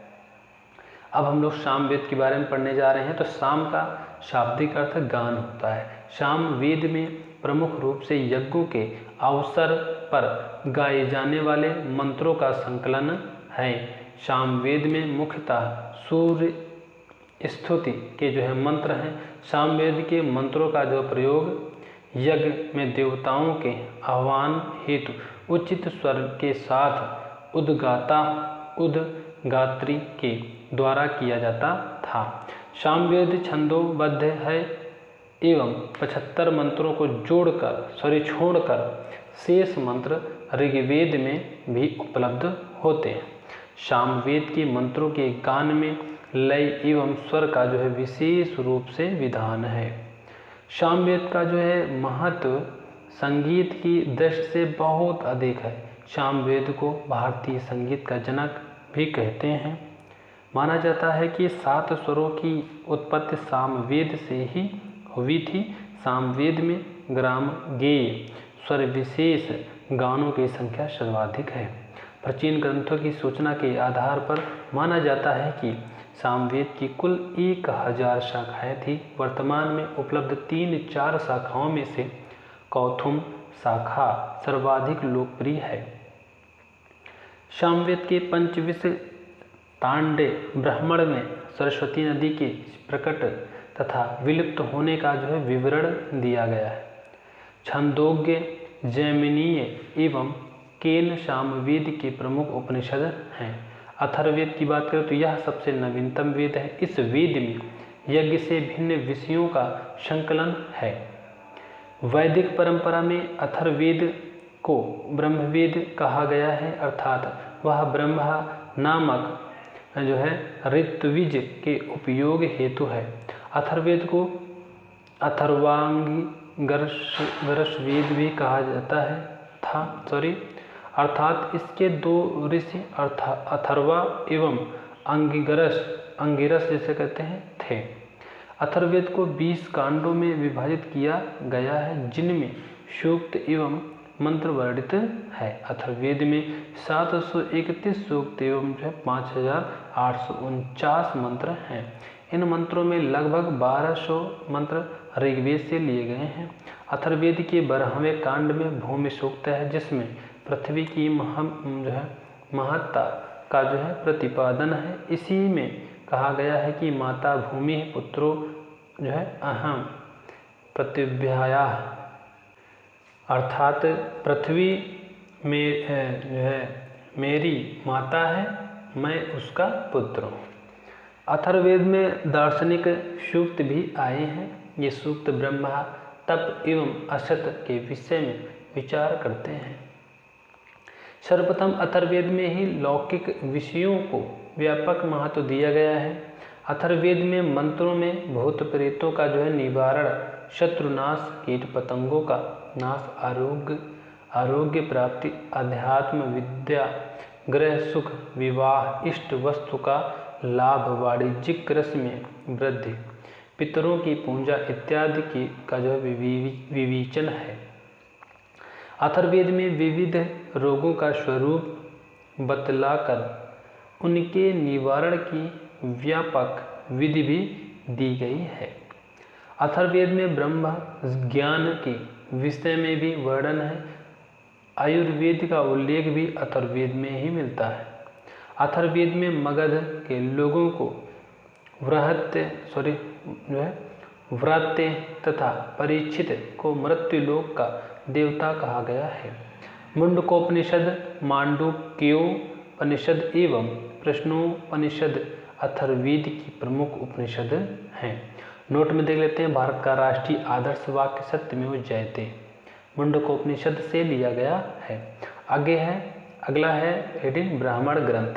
अब हम लोग सामवेद के बारे में पढ़ने जा रहे हैं। तो साम का शाब्दिक अर्थ गान होता है। साम वेद में प्रमुख रूप से यज्ञों के अवसर पर गाए जाने वाले मंत्रों का संकलन है। सामवेद में मुख्यतः सूर्य स्तुति के जो है मंत्र हैं। सामवेद के मंत्रों का जो प्रयोग यज्ञ में देवताओं के आह्वान हेतु उचित स्वर के साथ उद्गात्री के द्वारा किया जाता था। सामवेद छंदोबद्ध है एवं 75 मंत्रों को छोड़कर शेष मंत्र ऋग्वेद में भी उपलब्ध होते हैं। सामवेद के मंत्रों के गान में लय एवं स्वर का जो है विशेष रूप से विधान है। सामवेद का जो है महत्व संगीत की दृष्टि से बहुत अधिक है। सामवेद को भारतीय संगीत का जनक भी कहते हैं। माना जाता है कि 7 स्वरों की उत्पत्ति सामवेद से ही हुई थी। सामवेद में ग्राम गेय स्वर विशेष गानों की संख्या सर्वाधिक है। प्राचीन ग्रंथों की सूचना के आधार पर माना जाता है कि सामवेद की कुल 1000 शाखाएं थी। वर्तमान में उपलब्ध 3-4 शाखाओं में से कौथुम शाखा सर्वाधिक लोकप्रिय है। सामवेद के पंचविंश तांडे ब्राह्मण में सरस्वती नदी के प्रकट तथा विलुप्त होने का विवरण दिया गया है। छंदोग्य, जैमिनीय एवं केन सामवेद के प्रमुख उपनिषद हैं। अथर्ववेद की बात करें तो यह सबसे नवीनतम वेद है। इस वेद में यज्ञ से भिन्न विषयों का संकलन है। वैदिक परंपरा में अथर्ववेद को ब्रह्मवेद कहा गया है, अर्थात वह ब्रह्मा नामक ऋत्विज के उपयोग हेतु है। अथर्ववेद को अथर्वांगिरस वेद भी कहा जाता है अर्थात इसके 2 ऋषि अथर्वा एवं अंगिरस जैसे कहते हैं थे। अथर्ववेद को 20 कांडों में विभाजित किया गया है, जिनमें सूक्त एवं मंत्र वर्णित है। अथर्ववेद में 731 सूक्त एवं 5849 मंत्र हैं। इन मंत्रों में लगभग 1200 मंत्र ऋग्वेद से लिए गए हैं। अथर्ववेद के 12वें कांड में भूमि सूक्त है, जिसमें पृथ्वी की महत्ता का प्रतिपादन है। इसी में कहा गया है कि माता भूमि पुत्रो अहम पृथिव्याया, अर्थात पृथ्वी में मेरी माता है, मैं उसका पुत्र हूँ। अथर्ववेद में दार्शनिक सूक्त भी आए हैं। ये सूक्त ब्रह्मा, तप एवं असत के विषय में विचार करते हैं। सर्वप्रथम अथर्ववेद में ही लौकिक विषयों को व्यापक महत्व दिया गया है। अथर्ववेद में मंत्रों में भूत प्रेतों का निवारण, शत्रुनाश, कीट पतंगों का नाश, आरोग्य प्राप्ति, अध्यात्म विद्या, गृह सुख, विवाह, इष्ट वस्तु का लाभ, वाणिज्यिक रस में वृद्धि, पितरों की पूजा इत्यादि की का विवेचन है। अथर्ववेद में विविध रोगों का स्वरूप बतलाकर उनके निवारण की व्यापक विधि भी दी गई है। अथर्ववेद में ब्रह्म ज्ञान के विषय में भी वर्णन है। आयुर्वेद का उल्लेख भी अथर्ववेद में ही मिलता है। अथर्ववेद में मगध के लोगों को व्रात्य तथा परीक्षित को मृत्युलोक का देवता कहा गया है। मुंडकोपनिषद, मांडुक्योपनिषद एवं प्रश्नोपनिषद अथर्ववेद की प्रमुख उपनिषद हैं। नोट में देख लेते हैं, भारत का राष्ट्रीय आदर्श वाक्य सत्यमेव जयते मुंडकोपनिषद से लिया गया है। अगला है हेडिंग ब्राह्मण ग्रंथ।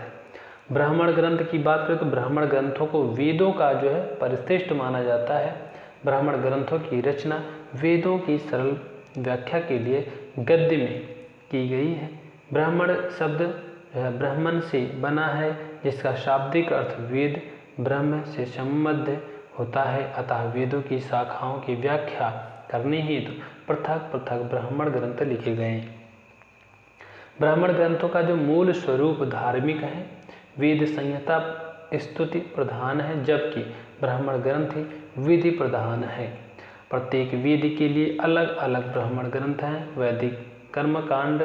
ब्राह्मण ग्रंथ की बात करें तो ब्राह्मण ग्रंथों को वेदों का परिश्रेष्ठ माना जाता है। ब्राह्मण ग्रंथों की रचना वेदों की सरल व्याख्या के लिए गद्य में की गई है। ब्राह्मण शब्द ब्राह्मण से बना है, जिसका शाब्दिक अर्थ वेद ब्रह्म से संबद्ध होता है। अतः वेदों की शाखाओं की व्याख्या करने हेतु पृथक पृथक ब्राह्मण ग्रंथ लिखे गए। ब्राह्मण ग्रंथों का मूल स्वरूप धार्मिक है। वेद संहिता स्तुति प्रधान है, जबकि ब्राह्मण ग्रंथ विधि प्रधान है। प्रत्येक वेद के लिए अलग अलग ब्राह्मण ग्रंथ हैं। वैदिक कर्मकांड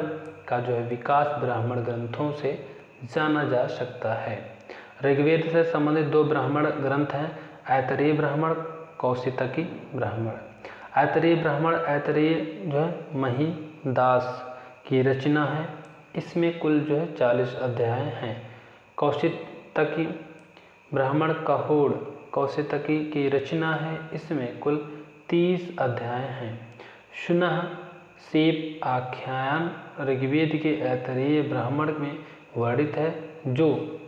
का विकास ब्राह्मण ग्रंथों से जाना जा सकता है। ऋग्वेद से संबंधित 2 ब्राह्मण ग्रंथ हैं, ऐतरेय ब्राह्मण, कौशितकी ब्राह्मण। ऐतरेय ब्राह्मण महिदास की रचना है। इसमें कुल 40 अध्याय हैं। कौशितकी ब्राह्मण कहोड़ कौशितकी की रचना है। इसमें कुल 30 अध्याय हैं। सुनह सेप आख्यान ऋग्वेद के ऐतरेय ब्राह्मण में वर्णित है, जो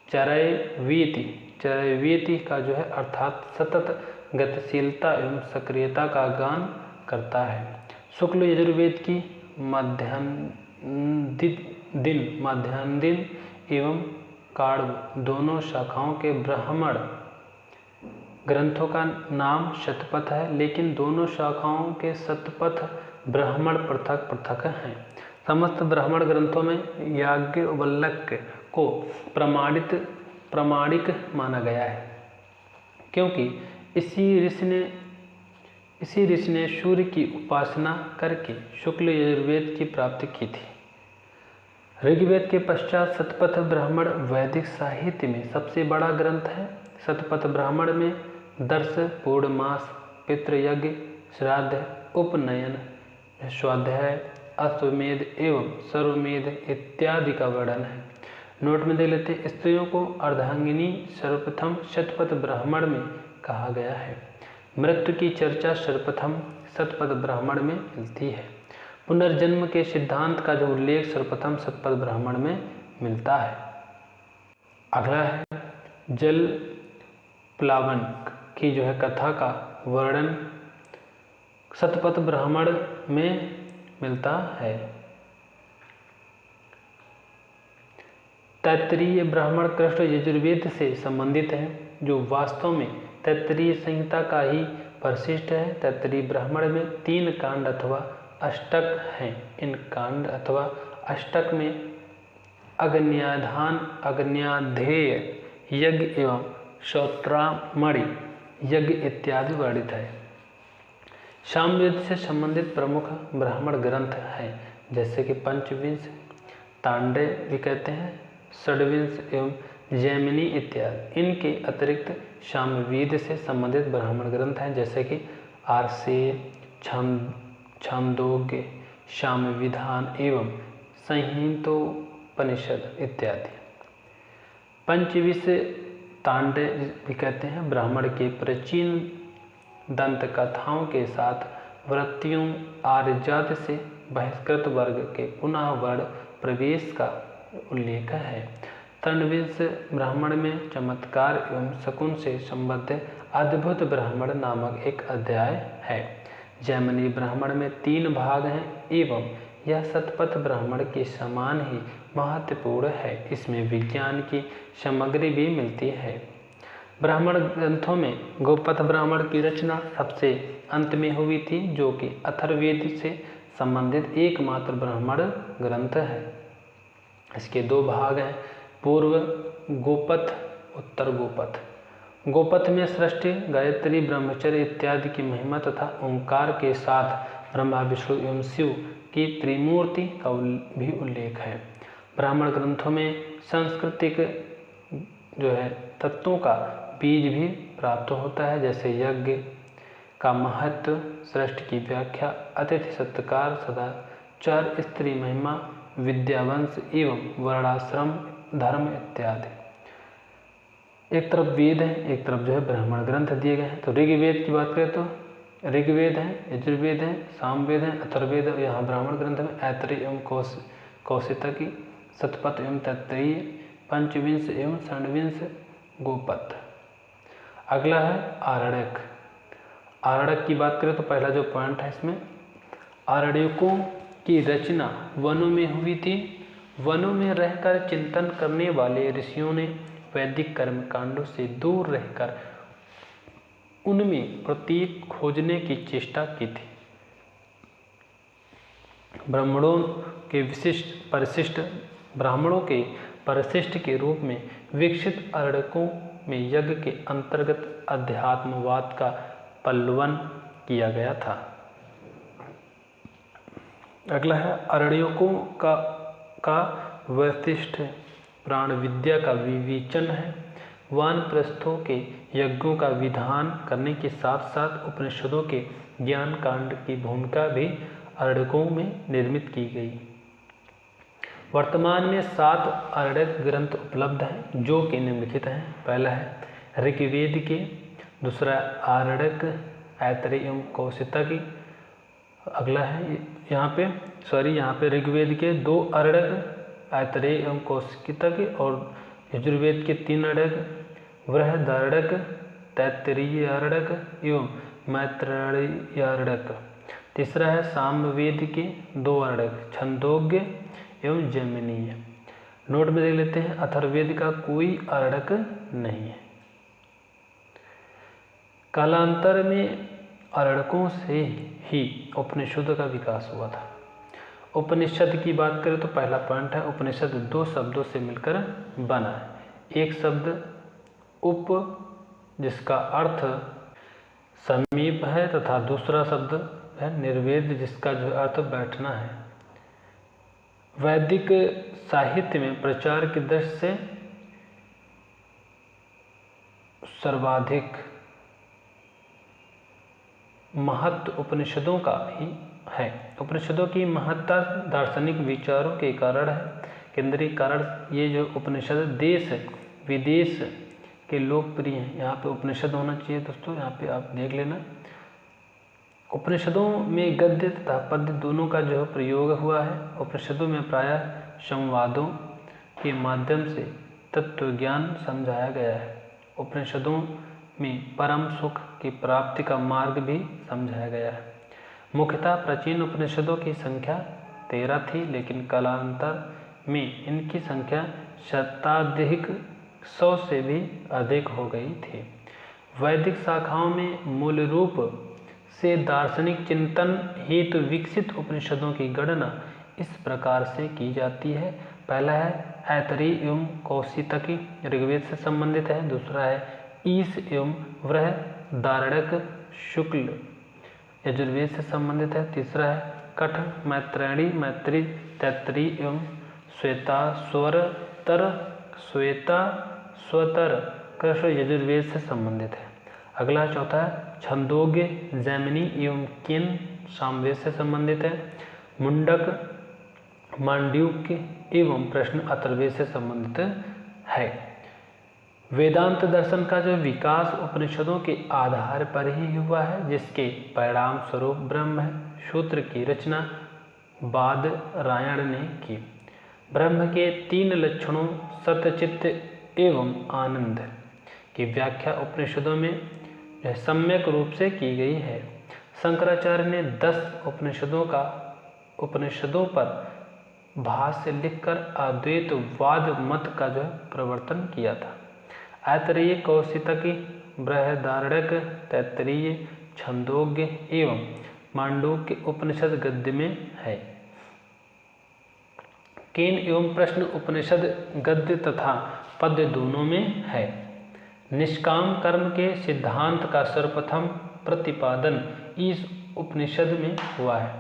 चरैवेति का अर्थात सतत गतिशीलता एवं सक्रियता का गान करता है। शुक्ल यजुर्वेद की मध्यान्ह एवं काड़ दोनों शाखाओं के ब्राह्मण ग्रंथों का नाम शतपथ है, लेकिन दोनों शाखाओं के शतपथ ब्राह्मण पृथक पृथक हैं। समस्त ब्राह्मण ग्रंथों में याज्ञवल्क्य को प्रामाणिक माना गया है, क्योंकि इसी ऋषि ने सूर्य की उपासना करके शुक्ल यजुर्वेद की प्राप्ति की थी। ऋग्वेद के पश्चात शतपथ ब्राह्मण वैदिक साहित्य में सबसे बड़ा ग्रंथ है। शतपथ ब्राह्मण में दर्श, पूर्णमास, पितृयज्ञ, श्राद्ध, उपनयन, स्वाध्याय, अश्वमेध एवं सर्वमेध इत्यादि का वर्णन है। नोट में देख लेते हैं, स्त्रियों को अर्धांगिनी सर्वप्रथम शतपथ ब्राह्मण में कहा गया है। मृत्यु की चर्चा सर्वप्रथम शतपथ ब्राह्मण में मिलती है। पुनर्जन्म के सिद्धांत का जो उल्लेख सर्वप्रथम शतपथ ब्राह्मण में मिलता है। अगला है जल प्लावन की जो है कथा का वर्णन शतपथ ब्राह्मण में मिलता है। तैत्तरीय ब्राह्मण कृष्ण यजुर्वेद से संबंधित है, जो वास्तव में तैत्तरीय संहिता का ही परिशिष्ट है। तैत्तरीय ब्राह्मण में 3 कांड अथवा अष्टक हैं। इन कांड अथवा अष्टक में अग्न्याधान, अग्न्याध्येय यज्ञ एवं श्रोत्रामणि यज्ञ इत्यादि वर्णित है। सामवेद से संबंधित प्रमुख ब्राह्मण ग्रंथ हैं, जैसे कि पंचविंश, तांडे भी कहते हैं, षड्विंश एवं जैमिनी इत्यादि। इनके अतिरिक्त सामवेद से संबंधित ब्राह्मण ग्रंथ हैं, जैसे कि आर्षेय, छांदोग्य, सामविधान एवं संहितोपनिषद इत्यादि। पंचविंश तांडे भी कहते हैं, ब्राह्मण के प्राचीन दंत कथाओं के साथ वृत्तियों, आर्यजाति से बहिष्कृत वर्ग के पुनः वर्ण प्रवेश का उल्लेख है। तृणविंश ब्राह्मण में चमत्कार एवं शकुन से संबद्ध अद्भुत ब्राह्मण नामक एक अध्याय है। जैमिनी ब्राह्मण में 3 भाग हैं एवं यह शतपथ ब्राह्मण के समान ही महत्वपूर्ण है। इसमें विज्ञान की सामग्री भी मिलती है। ब्राह्मण ग्रंथों में गोपथ ब्राह्मण की रचना सबसे अंत में हुई थी, जो कि अथर्ववेद से संबंधित एकमात्र ब्राह्मण ग्रंथ है। इसके 2 भाग हैं, पूर्व गोपथ, उत्तर गोपथ। गोपथ में सृष्टि, गायत्री, ब्रह्मचर्य इत्यादि की महिमा तथा ओंकार के साथ ब्रह्मा, विष्णु एवं शिव की त्रिमूर्ति का भी उल्लेख है। ब्राह्मण ग्रंथों में सांस्कृतिक जो है तत्वों का बीज भी प्राप्त होता है, जैसे यज्ञ का महत्व, सृष्टि की व्याख्या, अतिथि सत्कार, सदाचार, स्त्री महिमा, विद्यावंश एवं वर्णाश्रम धर्म इत्यादि। एक तरफ वेद है, एक तरफ जो है ब्राह्मण ग्रंथ दिए गए हैं। तो ऋग्वेद की बात करें तो ऋग्वेद है, यजुर्वेद है, सामवेद है, अथर्ववेद है। यहाँ ब्राह्मण ग्रंथ में ऐतरेय एवं कौशितकी, शतपथ एवं तैत्तरीय, पंचविंश एवं षड्विंश गोपथ। अगला है आरण्यक। आरण्यक की बात करें तो पहला जो पॉइंट है इसमें, आरण्यकों की रचना वनों में हुई थी। वनों में रहकर चिंतन करने वाले ऋषियों ने वैदिक कर्मकांडों से दूर रहकर उनमें प्रतीक खोजने की चेष्टा की थी। ब्राह्मणों के परिशिष्ट के रूप में विकसित आरण्यकों में यज्ञ के अंतर्गत अध्यात्मवाद का पल्लवन किया गया था। अगला है आरण्यकों का वैशिष्ट प्राण विद्या का विवेचन है। वानप्रस्थों के यज्ञों का विधान करने के साथ साथ उपनिषदों के ज्ञान कांड की भूमिका भी आरण्यकों में निर्मित की गई। वर्तमान में 7 आरण्यक ग्रंथ उपलब्ध हैं, जो कि निम्नलिखित हैं। पहला है ऋग्वेद के, दूसरा आरण्यक, ऐतरेय एवं कौशितकी। अगला है यहाँ पे ऋग्वेद के 2 आरण्यक, ऐतरेय एवं कौशितकी, और यजुर्वेद के 3 आरण्यक, बृहदारण्यक, तैत्तरीय आरण्यक एवं मैत्रेयी आरण्यक। तीसरा है सामवेद के 2 आरण्यक, छंदोग्य एवं जैमिनीय। नोट में देख लेते हैं, अथर्ववेद का कोई आरण्यक नहीं है। कालांतर में अरण्यकों से ही उपनिषदों का विकास हुआ था। उपनिषद की बात करें तो पहला पॉइंट है, उपनिषद दो शब्दों से मिलकर बना है। एक शब्द उप, जिसका अर्थ समीप है, तथा दूसरा शब्द है निर्वेद, जिसका जो अर्थ बैठना है। वैदिक साहित्य में प्रचार की दृष्टि से सर्वाधिक महत्व उपनिषदों का ही है। उपनिषदों की महत्ता दार्शनिक विचारों के कारण है। केंद्रीय कारण ये जो उपनिषद देश विदेश के लोकप्रिय हैं। यहाँ पे उपनिषद होना चाहिए दोस्तों, यहाँ पे आप देख लेना। उपनिषदों में गद्य तथा पद्य दोनों का जो प्रयोग हुआ है। उपनिषदों में प्रायः संवादों के माध्यम से तत्व ज्ञान समझाया गया है। उपनिषदों में परम सुख की प्राप्ति का मार्ग भी समझाया गया है। मुख्यतः प्राचीन उपनिषदों की संख्या 13 थी, लेकिन कालांतर में इनकी संख्या शताधिक 100 से भी अधिक हो गई थी। वैदिक शाखाओं में मूल रूप से दार्शनिक चिंतन हेतु विकसित उपनिषदों की गणना इस प्रकार से की जाती है। पहला है ऐतरेय एवं कौशितकी, ऋग्वेद से संबंधित है। दूसरा है ईश एवं बृहदारण्यक, शुक्ल यजुर्वेद से संबंधित है। तीसरा है कठ, मैत्रेयी, मैत्री, तैत्तिरीय एवं श्वेताश्वतर कृष्ण यजुर्वेद से संबंधित है। अगला चौथा है छंदोग्य, जैमिनी एवं केन सामवेद से संबंधित है। मुंडक, मांड्यूक्य एवं प्रश्न अथर्ववेद से संबंधित है। वेदांत दर्शन का जो विकास उपनिषदों के आधार पर ही हुआ है, जिसके परिणाम स्वरूप ब्रह्म सूत्र की रचना बादरायण ने की। ब्रह्म के 3 लक्षणों सत्चित्त एवं आनंद की व्याख्या उपनिषदों में सम्यक रूप से की गई है। शंकराचार्य ने 10 उपनिषदों पर भाष्य लिखकर अद्वैतवाद मत का जो प्रवर्तन किया था। ऐतरेय, कौशितकी, बृहदारण्यक, तैत्तिरीय, छंदोग्य एवं मांडूक्य उपनिषद गद्य में है। केन एवं प्रश्न उपनिषद गद्य तथा पद्य दोनों में है। निष्काम कर्म के सिद्धांत का सर्वप्रथम प्रतिपादन इस उपनिषद में हुआ है।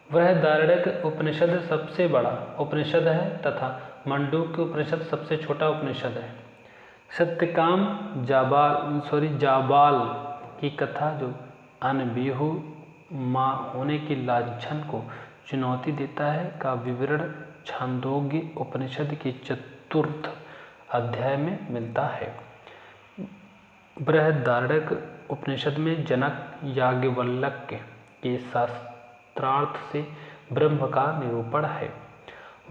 बृहदारण्यक उपनिषद सबसे बड़ा उपनिषद है तथा मांडूक्य उपनिषद सबसे छोटा उपनिषद है। सत्यकाम जाबाल की कथा जो अनबिहू माँ होने की लांछन को चुनौती देता है का विवरण छांदोग्य उपनिषद के 4th अध्याय में मिलता है। बृहदारण्यक उपनिषद में जनक याज्ञवल्क्य के शास्त्रार्थ से ब्रह्म का निरूपण है।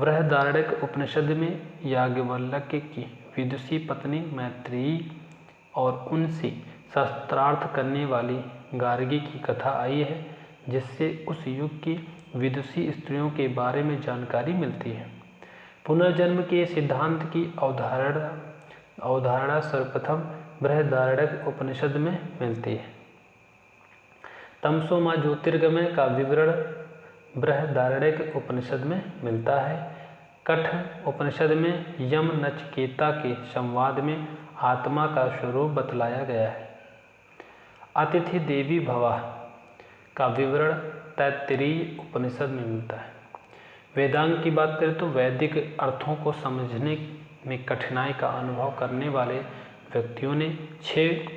बृहदारण्यक उपनिषद में याज्ञवल्क्य की विदुषी पत्नी मैत्रेयी और उनसे शास्त्रार्थ करने वाली गार्गी की कथा आई है, जिससे उस युग की विदुषी स्त्रियों के बारे में जानकारी मिलती है। पुनर्जन्म के सिद्धांत की अवधारणा सर्वप्रथम बृहदारण्यक उपनिषद में मिलती है। तमसो मां ज्योतिर्गमय का विवरण बृहदारण्यक उपनिषद में मिलता है। कठ उपनिषद में यम नचिकेता के संवाद में आत्मा का स्वरूप बतलाया गया है। अतिथि देवी भवा का विवरण तैत्तिरीय उपनिषद में मिलता है। वेदांग की बात करें तो वैदिक अर्थों को समझने में कठिनाई का अनुभव करने वाले व्यक्तियों ने 6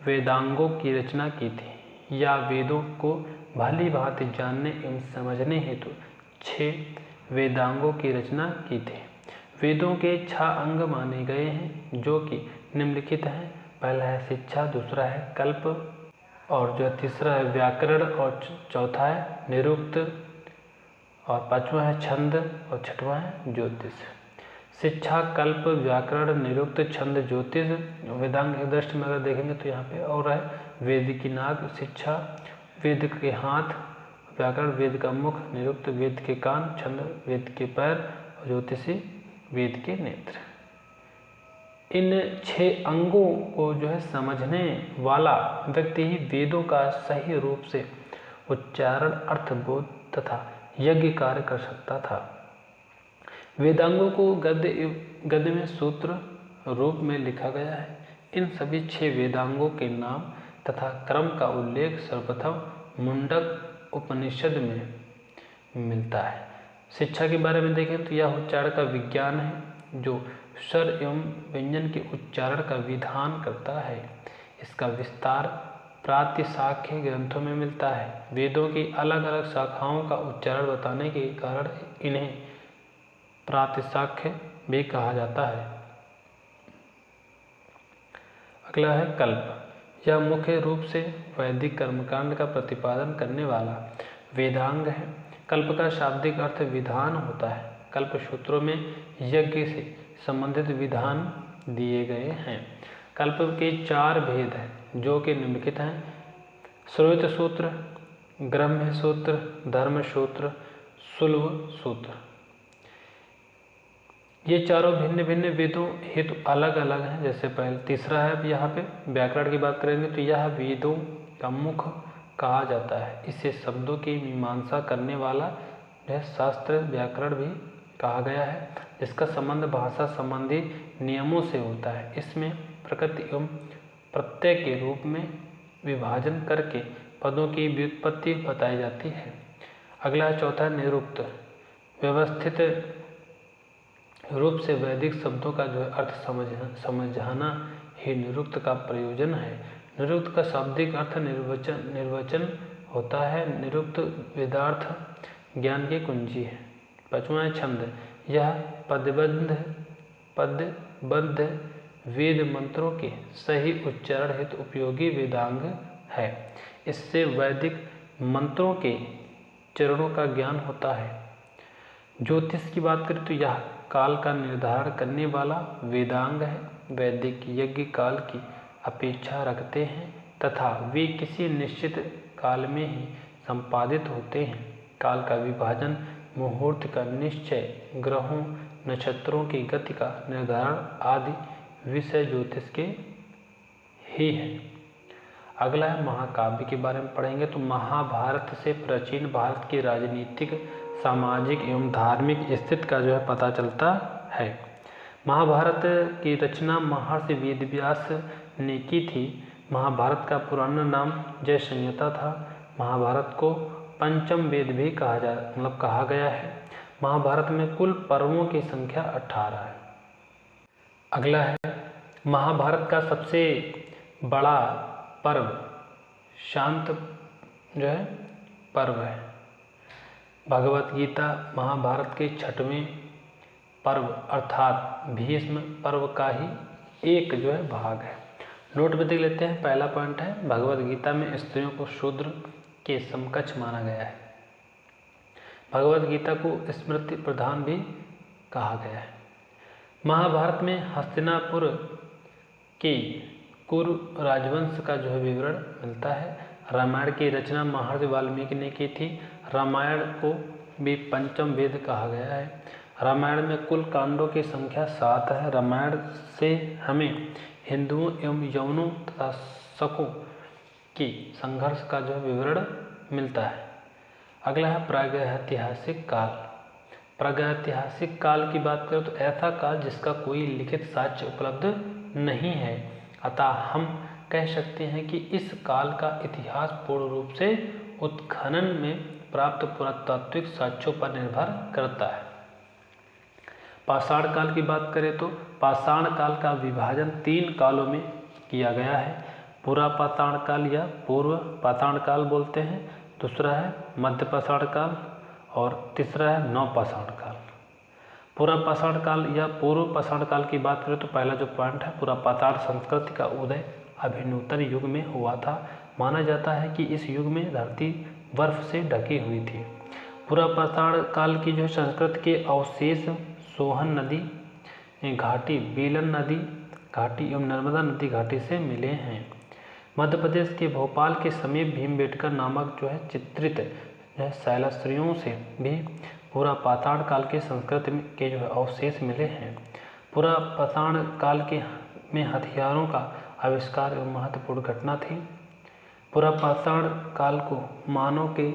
वेदांगों की रचना की थी, या वेदों को भली भांति जानने एवं समझने हेतु 6 वेदांगों की रचना की थी। वेदों के 6 अंग माने गए हैं, जो कि निम्नलिखित हैं। पहला है शिक्षा, दूसरा है कल्प, और जो तीसरा है व्याकरण, और चौथा है निरुक्त, और पांचवा है छंद, और छठवां है ज्योतिष। शिक्षा, कल्प, व्याकरण, निरुक्त, छंद, ज्योतिष। वेदांग की दृष्टि में अगर देखेंगे तो यहाँ पे और है वेद की नाक, शिक्षा वेद के हाथ, व्याकरण वेद का मुख, निरुक्त वेद के कान, छंद वेद के पैर, और ज्योतिषी वेद के नेत्र। इन 6 अंगों को जो है समझने वाला व्यक्ति ही वेदों का सही रूप से उच्चारण, अर्थबोध तथा यज्ञ कार्य कर सकता था। वेदांगों को गद्य में सूत्र रूप में लिखा गया है। इन सभी 6 वेदांगों के नाम तथा क्रम का उल्लेख सर्वप्रथम मुंडक उपनिषद में मिलता है। शिक्षा के बारे में देखें तो यह उच्चारण का विज्ञान है जो स्वर एवं व्यंजन के उच्चारण का विधान करता है। इसका विस्तार प्रातिशाख्य ग्रंथों में मिलता है। वेदों की अलग अलग शाखाओं का उच्चारण बताने के कारण इन्हें प्रातिशाख्य भी कहा जाता है। अगला है कल्प। यह मुख्य रूप से वैदिक कर्मकांड का प्रतिपादन करने वाला वेदांग है। कल्प का शाब्दिक अर्थ विधान होता है। कल्प सूत्रों में यज्ञ से संबंधित विधान दिए गए हैं। कल्प के 4 भेद हैं जो कि निम्नलिखित हैं: श्रोत सूत्र, ब्रह्म सूत्र, धर्म सूत्र, सुलभ सूत्र। ये चारों भिन्न भिन्न वेदों हेतु अलग अलग हैं। जैसे पहले तीसरा है, यहाँ पे व्याकरण की बात करेंगे तो यह वेदों का मुख कहा जाता है। इसे शब्दों की मीमांसा करने वाला जो है शास्त्र व्याकरण भी कहा गया है, जिसका संबंध भाषा संबंधी नियमों से होता है। इसमें प्रकृति एवं प्रत्यय के रूप में विभाजन करके पदों की व्युत्पत्ति बताई जाती है। अगला चौथा निरुक्त। व्यवस्थित रूप से वैदिक शब्दों का जो है अर्थ समझाना ही निरुक्त का प्रयोजन है। निरुक्त का शाब्दिक अर्थ निर्वचन होता है। निरुक्त वेदार्थ ज्ञान की कुंजी है। 5वां छंद। यह पदबद्ध वेद मंत्रों के सही उच्चारण हेतु उपयोगी वेदांग है। इससे वैदिक मंत्रों के चरणों का ज्ञान होता है। ज्योतिष की बात करें तो यह काल का निर्धारण करने वाला वेदांग है। वैदिक यज्ञ काल की अपेक्षा रखते हैं तथा वे किसी निश्चित काल में ही संपादित होते हैं। काल का विभाजन, मुहूर्त का निश्चय, ग्रहों नक्षत्रों की गति का निर्धारण आदि विषय ज्योतिष के ही है। अगला है महाकाव्य के बारे में पढ़ेंगे तो महाभारत से प्राचीन भारत की राजनीतिक, सामाजिक एवं धार्मिक स्थिति का जो है पता चलता है। महाभारत की रचना महर्षि वेदव्यास ने की थी। महाभारत का पुराना नाम जय संहिता था। महाभारत को पंचम वेद भी कहा गया है। महाभारत में कुल पर्वों की संख्या 18 है। अगला है महाभारत का सबसे बड़ा पर्व शांत जो है पर्व है। भगवत गीता महाभारत के 6वें पर्व अर्थात भीष्म पर्व का ही एक जो है भाग है। नोट में देख लेते हैं। पहला पॉइंट है भगवत गीता में स्त्रियों को शूद्र के समकक्ष माना गया है। भगवत गीता को स्मृति प्रधान भी कहा गया है। महाभारत में हस्तिनापुर के कुरु राजवंश का जो है विवरण मिलता है। रामायण की रचना महर्षि वाल्मीकि ने की थी। रामायण को भी पंचम वेद कहा गया है। रामायण में कुल कांडों की संख्या 7 है। रामायण से हमें हिंदुओं एवं यवनों तथा शकों की संघर्ष का जो विवरण मिलता है। अगला है प्रागैतिहासिक काल। प्रागैतिहासिक काल की बात करें तो ऐसा काल जिसका कोई लिखित साक्ष्य उपलब्ध नहीं है, अतः हम कह सकते हैं कि इस काल का इतिहास पूर्ण रूप से उत्खनन में प्राप्त पुरातात्विक साक्ष्यों पर निर्भर करता है। पाषाण काल की बात करें तो पाषाण काल का विभाजन 3 कालों में किया गया है। पूरा पाषाण काल या पूर्व पाषाण काल बोलते हैं, दूसरा है मध्य पाषाण काल और तीसरा है नव पाषाण काल। पूरा पाषाण काल या पूर्व पाषाण काल की बात करें तो पहला जो पॉइंट है पूरा पाषाण संस्कृति का उदय अभिनूतन युग में हुआ था। माना जाता है कि इस युग में धरती बर्फ से ढकी हुई थी। पूरा पाषाण काल की जो संस्कृति के अवशेष सोहन नदी घाटी, बेलन नदी घाटी एवं नर्मदा नदी घाटी से मिले हैं। मध्य प्रदेश के भोपाल के समीप भीमबेटका नामक जो है चित्रित शैलश्रियों से भी पूरा पाषाण काल के संस्कृति के जो है अवशेष मिले हैं। पूरा पाषाण काल के में हथियारों का आविष्कार एवं महत्वपूर्ण घटना थी। पुरापाषाण काल को मानव के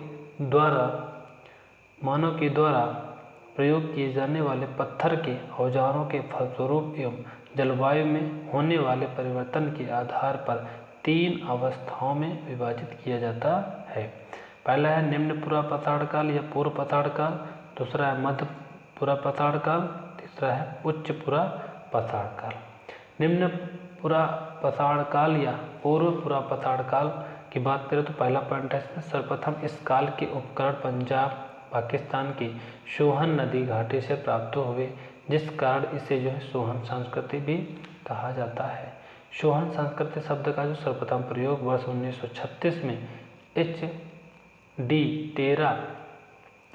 द्वारा प्रयोग किए जाने वाले पत्थर के औजारों के फलस्वरूप एवं जलवायु में होने वाले परिवर्तन के आधार पर 3 अवस्थाओं में विभाजित किया जाता है। पहला है निम्न पुरापाषाण काल या पूर्व पाषाण काल, दूसरा है मध्य पुरापाषाण काल, तीसरा है उच्च पुरापाषाण काल। निम्न पुरापाषाण काल या पूर्व पुरापाषाण काल की बात करें तो पहला पॉइंट है इसमें, सर्वप्रथम इस काल के उपकरण पंजाब पाकिस्तान की सोहन नदी घाटी से प्राप्त हुए, जिस कारण इसे जो है सोहन संस्कृति भी कहा जाता है। सोहन संस्कृति शब्द का जो सर्वप्रथम प्रयोग वर्ष 1936 में HD टेरा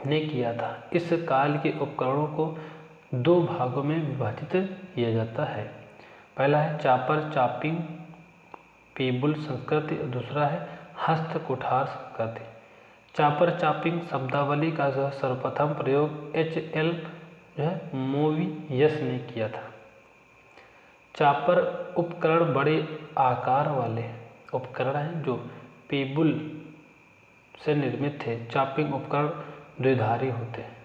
ने किया था। इस काल के उपकरणों को 2 भागों में विभाजित किया जाता है। पहला है चापर चापिंग पेबुल संस्कृति और दूसरा है हस्त कुठार संस्कृति। चापर चापिंग शब्दावली का जो सर्वप्रथम प्रयोग HL जो है मोवियस ने किया था। चापर उपकरण बड़े आकार वाले उपकरण हैं जो पेबुल से निर्मित थे। चापिंग उपकरण द्विधारी होते हैं।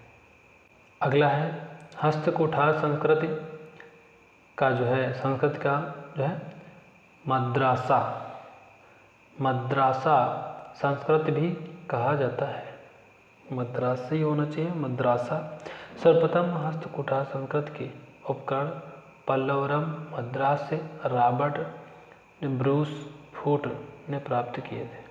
अगला है हस्त कुठार संस्कृति का जो है मद्रासा संस्कृति भी कहा जाता है। मद्रासी होना चाहिए, मद्रासा। सर्वप्रथम हस्त कुठार संस्कृति के उपकरण पल्लवरम मद्रास से रॉबर्ट ब्रूस फूट ने प्राप्त किए थे।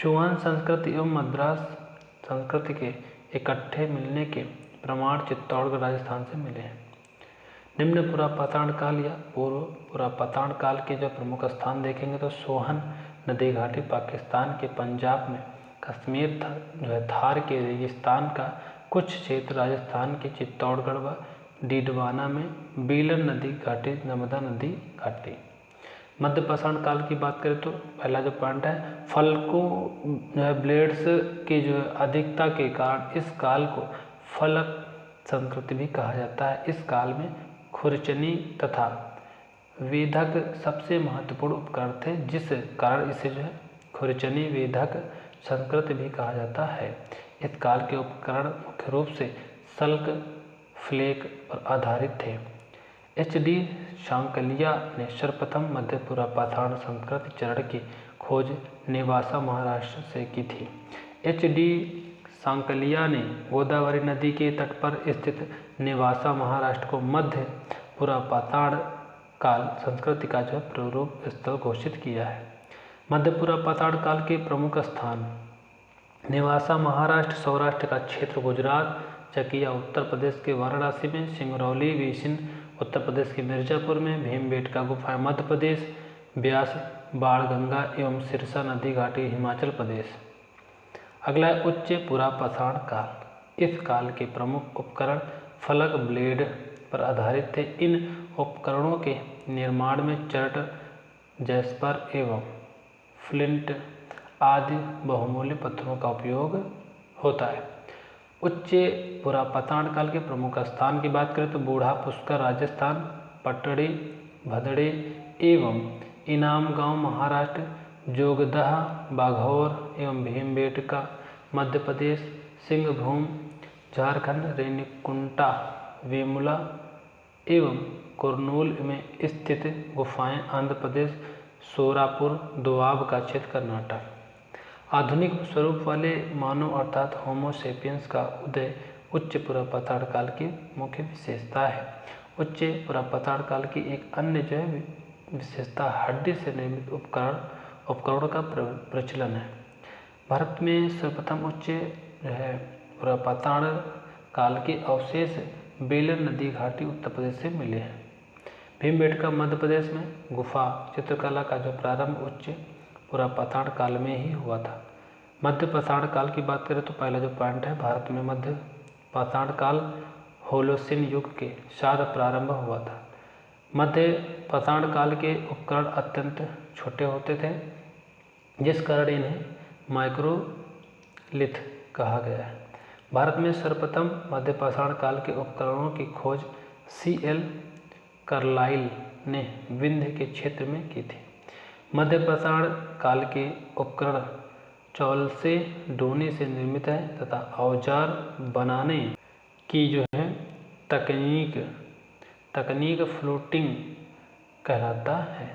सोहन संस्कृति एवं मद्रास संस्कृति के इकट्ठे मिलने के प्रमाण चित्तौड़गढ़ राजस्थान से मिले हैं। निम्न पुरापाषाण काल या पूर्व पुरापाषाण काल के जो प्रमुख स्थान देखेंगे तो सोहन नदी घाटी पाकिस्तान के पंजाब में, कश्मीर थार के रेगिस्तान का कुछ क्षेत्र राजस्थान के चित्तौड़गढ़ व डीडवाना में, बीलन नदी घाटी, नर्मदा नदी घाटी। मध्य पाषाण काल की बात करें तो पहला जो पॉइंट है फलकों ब्लेड्स की जो अधिकता के कारण इस काल को फलक संस्कृति भी कहा जाता है। इस काल में खुरचनी तथा वेधक सबसे महत्वपूर्ण उपकरण थे, जिस कारण इसे जो है खुरचनी वेधक संस्कृति भी कहा जाता है। इस काल के उपकरण मुख्य रूप से सल्क फ्लेक पर आधारित थे। HD सांकलिया ने सर्वप्रथम मध्य पुरापाषाण संस्कृति चरण की खोज नेवासा महाराष्ट्र से की थी। HD सांकलिया ने गोदावरी नदी के तट पर स्थित नेवासा महाराष्ट्र को मध्य पुरापाषाण काल संस्कृति का जो प्रारूप स्थल घोषित किया है। मध्य पुरापाषाण काल के प्रमुख स्थान नेवासा महाराष्ट्र, सौराष्ट्र का क्षेत्र गुजरात, चकिया उत्तर प्रदेश के वाराणसी में, सिंगरौली बेसिन उत्तर प्रदेश के मिर्जापुर में, भीमबेटका गुफाएं मध्य प्रदेश, ब्यास बाणगंगा एवं सिरसा नदी घाटी हिमाचल प्रदेश। अगला है उच्च पुरापाषाण काल। इस काल के प्रमुख उपकरण फलक ब्लेड पर आधारित थे। इन उपकरणों के निर्माण में चर्ट, जैस्पर एवं फ्लिंट आदि बहुमूल्य पत्थरों का उपयोग होता है। उच्च पुरापाषाण काल के प्रमुख स्थान की बात करें तो बूढ़ा पुष्कर राजस्थान, पटड़ी भदड़े एवं इनाम गांव महाराष्ट्र, जोगदह बाघौर एवं भीमबेटका मध्य प्रदेश, सिंहभूम झारखंड, रेनीकुंटा वेमुला एवं कुरनूल में स्थित गुफाएं आंध्र प्रदेश, सोरापुर दोआब का क्षेत्र कर्नाटक। आधुनिक स्वरूप वाले मानव अर्थात होमो सेपियंस का उदय उच्च पुरापाषाण काल की मुख्य विशेषता है। उच्च पुरापाषाण काल की एक अन्य जो है विशेषता हड्डी से निर्मित उपकरणों का प्रचलन है। भारत में सर्वप्रथम उच्च जो है पुरापाषाण काल के अवशेष बेलन नदी घाटी उत्तर प्रदेश से मिले हैं। भीमबेटका मध्य प्रदेश में गुफा चित्रकला का जो प्रारंभ उच्च पुरापाषाण काल में ही हुआ था। मध्य पाषाण काल की बात करें तो पहला जो पॉइंट है, भारत में मध्य पाषाण काल होलोसिन युग के साथ प्रारंभ हुआ था। मध्य पाषाण काल के उपकरण अत्यंत छोटे होते थे, जिस कारण इन्हें माइक्रोलिथ कहा गया है। भारत में सर्वप्रथम मध्य पाषाण काल के उपकरणों की खोज CL कार्लाइल ने विंध्य के क्षेत्र में की थी। मध्य पाषाण काल के उपकरण चौल से डोने से निर्मित है तथा औजार बनाने की जो है तकनीक फ्लोटिंग कहलाता है।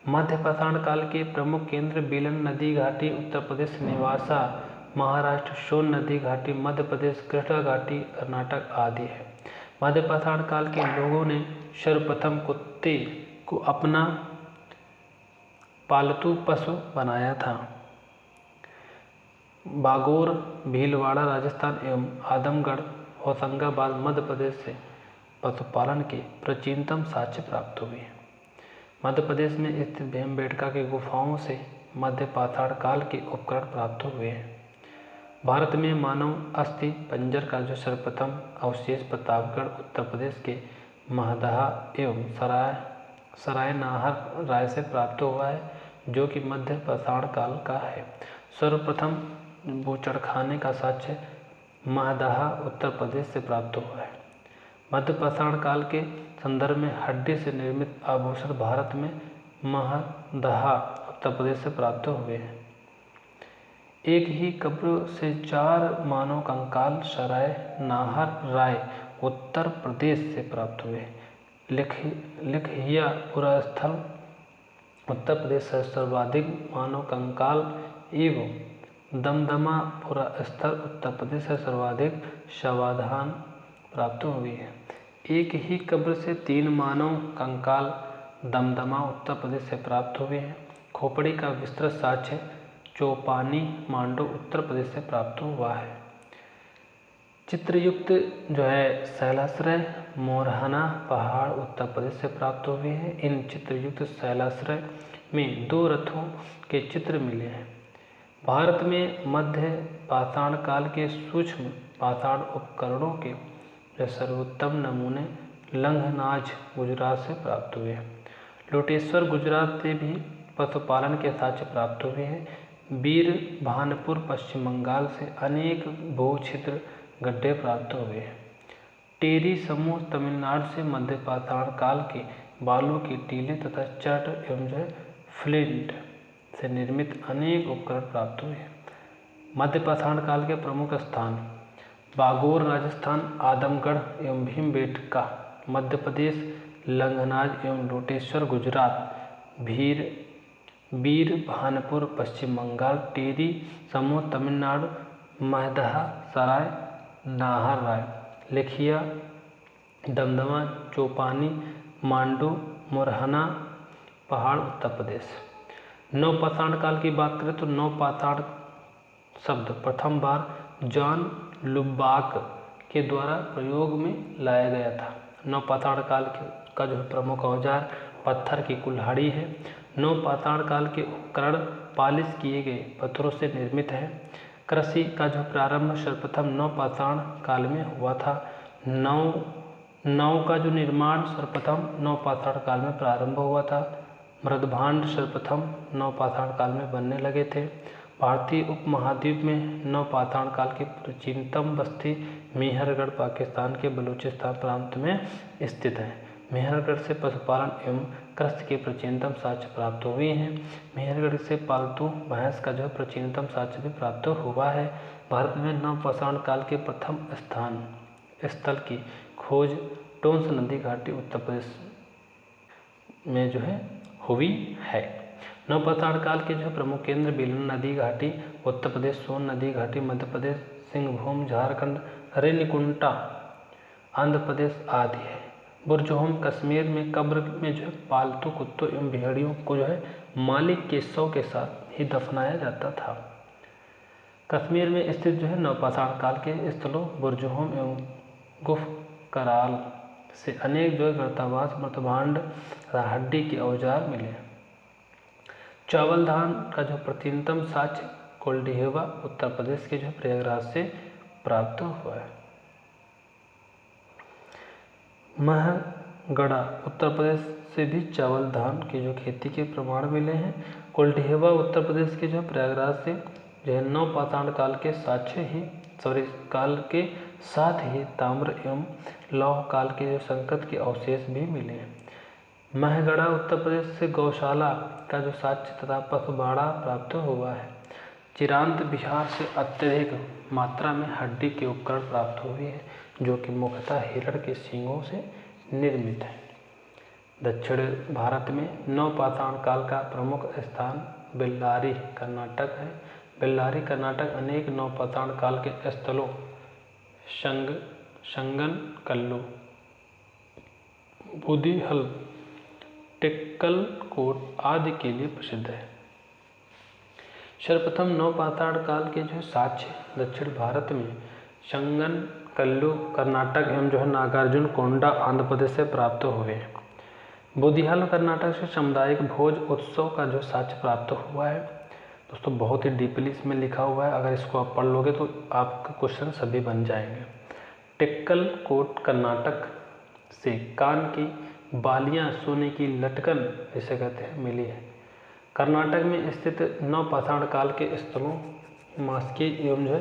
मध्य पाषाण काल के प्रमुख केंद्र बेलन नदी घाटी उत्तर प्रदेश, नेवासा महाराष्ट्र, सोन नदी घाटी मध्य प्रदेश, कृष्णा घाटी कर्नाटक आदि है। मध्य पाषाण काल के लोगों ने सर्वप्रथम कुत्ते को अपना पालतू पशु बनाया था। बागोर, भीलवाड़ा राजस्थान एवं आदमगढ़, होशंगाबाद मध्य प्रदेश से पशुपालन के प्राचीनतम साक्ष्य प्राप्त हुए हैं। मध्य प्रदेश में स्थित भीमबेटका की गुफाओं से मध्य पाषाण काल के उपकरण प्राप्त हुए हैं। भारत में मानव अस्थि पंजर का जो सर्वप्रथम अवशेष प्रतापगढ़ उत्तर प्रदेश के महदहा एवं सरायनाहर राय से प्राप्त हुआ है, जो कि मध्य पाषाण काल का है। सर्वप्रथम बूचड़खाने का साक्ष्य महदहा उत्तर प्रदेश से प्राप्त हुआ है। मध्य पाषाण काल के संदर्भ में हड्डी से निर्मित आभूषण भारत में महदहा उत्तर प्रदेश से प्राप्त हुए हैं। एक ही कब्र से 4 मानव कंकाल सरायनाहर राय उत्तर प्रदेश से प्राप्त हुए। लिखिया पुरास्थल उत्तर प्रदेश से सर्वाधिक मानव कंकाल एवं दमदमा पुरास्थल उत्तर प्रदेश से सर्वाधिक शवाधान प्राप्त हुई है। एक ही कब्र से 3 मानव कंकाल दमदमा उत्तर प्रदेश से प्राप्त हुए हैं। खोपड़ी का विस्तृत साक्ष्य चौपानी मांडो उत्तर प्रदेश से प्राप्त हुआ है। चित्रयुक्त जो है शैलाश्रय मोरहना पहाड़ उत्तर प्रदेश से प्राप्त हुए हैं। इन चित्रयुक्त शैलाश्रय में 2 रथों के चित्र मिले हैं। भारत में मध्य पाषाण काल के सूक्ष्म पाषाण उपकरणों के सर्वोत्तम नमूने लंघनाज गुजरात से प्राप्त हुए हैं। लोटेश्वर गुजरात से भी पशुपालन के साक्ष्य प्राप्त हुए हैं। वीर भानपुर पश्चिम बंगाल से अनेक भूछिद्र गड्ढे प्राप्त हुए हैं। टेरी समूह तमिलनाडु से मध्य पाषाण काल के बालू के टीले तथा चट एवं फ्लिंट से निर्मित अनेक उपकरण प्राप्त हुए हैं। मध्य पाषाण काल के प्रमुख स्थान बागोर राजस्थान, आदमगढ़ एवं भीमबेटका मध्य प्रदेश, लंघनाज एवं लोटेश्वर गुजरात, वीर भानपुर पश्चिम बंगाल, टेरी समूह तमिलनाडु, महदहा सराय नाहर राय, लिखिया दमदमा, चौपानी मांडू मुरहना पहाड़ उत्तर प्रदेश। नवपाषाण काल की बात करें तो नवपाषाण शब्द प्रथम बार जॉन लुबाक के द्वारा प्रयोग में लाया गया था। नवपाषाण काल का जो प्रमुख औजार पत्थर की कुल्हाड़ी है। नवपाषाण काल के उपकरण पालिश किए गए पत्थरों से निर्मित है। कृषि का जो प्रारंभ सर्वप्रथम नवपाषाण काल में हुआ था। नाव का जो निर्माण सर्वप्रथम नवपाषाण काल में प्रारंभ हुआ था। मृदभांड सर्वप्रथम नवपाषाण काल में बनने लगे थे। भारतीय उपमहाद्वीप में नवपाषाण काल की प्राचीनतम बस्ती मेहरगढ़ पाकिस्तान के बलूचिस्तान प्रांत में स्थित है। मेहरगढ़ से पशुपालन एवं कृषि के प्राचीनतम साक्ष्य प्राप्त हुए हैं। मेहरगढ़ से पालतू भैंस का जो प्राचीनतम साक्ष्य भी प्राप्त हुआ है। भारत में नवपाषाण काल के प्रथम स्थल की खोज टोंस नदी घाटी उत्तर प्रदेश में जो है हुई है। नवपाषाण काल के जो प्रमुख केंद्र बेलन नदी घाटी उत्तर प्रदेश, सोन नदी घाटी मध्य प्रदेश, सिंहभूम झारखंड, रेनीकुंटा आंध्र प्रदेश आदि है। बुरजहोम कश्मीर में कब्र में जो है पालतू कुत्तों एवं भेड़ियों को जो है मालिक के शव के साथ ही दफनाया जाता था। कश्मीर में स्थित जो है नवपाषाण काल के स्थलों बुरजहोम एवं गुफ कराल से अनेक जो है गर्तावास मृतभांड हड्डी के औजार मिले। चावल धान का जो प्राचीनतम साक्ष्य कोल्डिहेवा उत्तर प्रदेश के जो प्रयागराज से प्राप्त हुआ है। महगढ़ा उत्तर प्रदेश से भी चावल धान की जो खेती के प्रमाण मिले हैं। कोल्डिहेवा उत्तर प्रदेश के जो प्रयागराज से जो है नवपाषाण काल के काल के साथ ही ताम्र एवं लौह काल के जो संकट के अवशेष भी मिले हैं। महगढ़ा उत्तर प्रदेश से गौशाला का जो साक्ष्य तथा पखवाड़ा प्राप्त हुआ है। चिरांद बिहार से अत्यधिक मात्रा में हड्डी के उपकरण प्राप्त हुए हैं जो कि मुख्यतः हिरण के सींगों से निर्मित है। दक्षिण भारत में नवपाषाण काल का प्रमुख स्थान बेल्लारी कर्नाटक है। बेल्लारी कर्नाटक अनेक नवपाषाण काल के स्थलों संगनकल्लू, बूदीहल, टेक्कलकोट आदि के लिए प्रसिद्ध है। सर्वप्रथम नवपाषाण काल के जो साक्ष्य दक्षिण भारत में संगनकल्लू कर्नाटक एवं जो है नागार्जुन कोंडा आंध्र प्रदेश से प्राप्त हुए हैं। बूदीहल कर्नाटक से सामुदायिक भोज उत्सव का जो साक्ष्य प्राप्त हुआ है। दोस्तों बहुत ही डीपली इसमें लिखा हुआ है, अगर इसको आप पढ़ लोगे तो आपके क्वेश्चन सभी बन जाएंगे। टेक्कलकोट कर्नाटक से कान की बालियां सोने की लटकन जिसे कहते हैं मिली है। कर्नाटक में स्थित नवपाषाण काल के स्थलों मास्की एवं जो है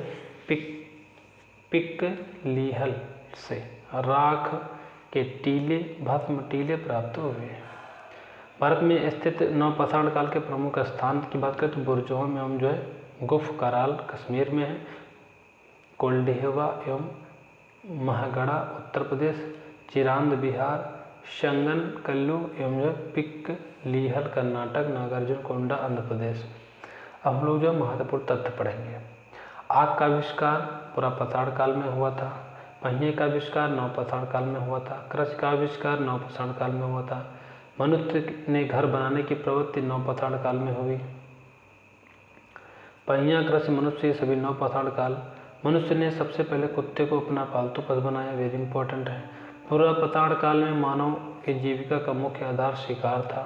पिक्कलीहल से राख के टीले भस्म टीले प्राप्त हुए हैं। भारत में स्थित नवपाषाण काल के प्रमुख स्थान की बात करें तो बुरजोहम एवं जो है गुफ कराल कश्मीर में है। कोल्डिहवा एवं महगढ़ा उत्तर प्रदेश, चिरांद बिहार, संगनकल्लू एवं जो पिक्कलीहल कर्नाटक, नागार्जुन कोंडा आंध्र प्रदेश। अब हम लोग जो महत्वपूर्ण तथ्य पढ़ेंगे। आग का आविष्कार पुरापाषाण काल में हुआ था। पहिए का आविष्कार नवपाषाण काल में हुआ था। कृषि का आविष्कार नवपाषाण काल में हुआ था। मनुष्य ने घर बनाने की प्रवृत्ति नवपाषाण काल में हुई। पहिया, कृषि, मनुष्य, ये सभी नवपाषाण काल। मनुष्य ने सबसे पहले कुत्ते को अपना पालतू पशु बनाया, वेरी इंपॉर्टेंट है। पुरापाषाण काल में मानव की जीविका का मुख्य आधार शिकार था।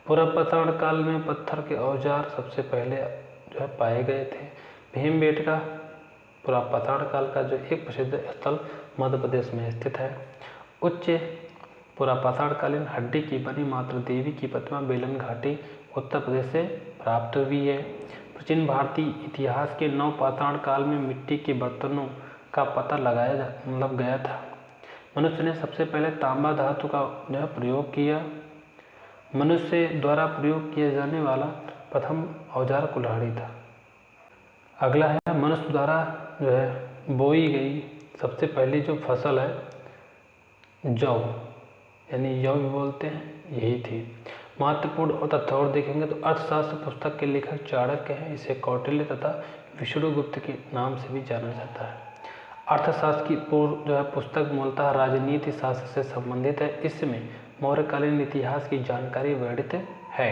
पुरापाषाण काल में पत्थर के औजार सबसे पहले जो है पाए गए थे। भीमबेटका पुरापाषाण काल का जो एक प्रसिद्ध स्थल मध्य प्रदेश में स्थित है। उच्च पुरापाषाण कालीन हड्डी की बनी मातृ देवी की प्रतिमा बेलन घाटी उत्तर प्रदेश से प्राप्त हुई है। प्राचीन भारतीय इतिहास के नवपाषाण काल में मिट्टी के बर्तनों का पता लगाया गया था। मनुष्य ने सबसे पहले तांबा धातु का जो है प्रयोग किया। मनुष्य द्वारा प्रयोग किया जाने वाला प्रथम औजार कुल्हाड़ी था। अगला है मनुष्य द्वारा जो है बोई गई सबसे पहली जो फसल है जौ, यानी जौ भी बोलते हैं, यही थी। महत्वपूर्ण और तथ्य और देखेंगे तो अर्थशास्त्र पुस्तक के लेखक चाणक्य हैं। इसे कौटिल्य तथा विष्णुगुप्त के नाम से भी जाना जाता है। अर्थशास्त्र की पूर्व जो है पुस्तक मूलतः राजनीति शास्त्र से संबंधित है। इसमें मौर्यकालीन इतिहास की जानकारी वर्णित है।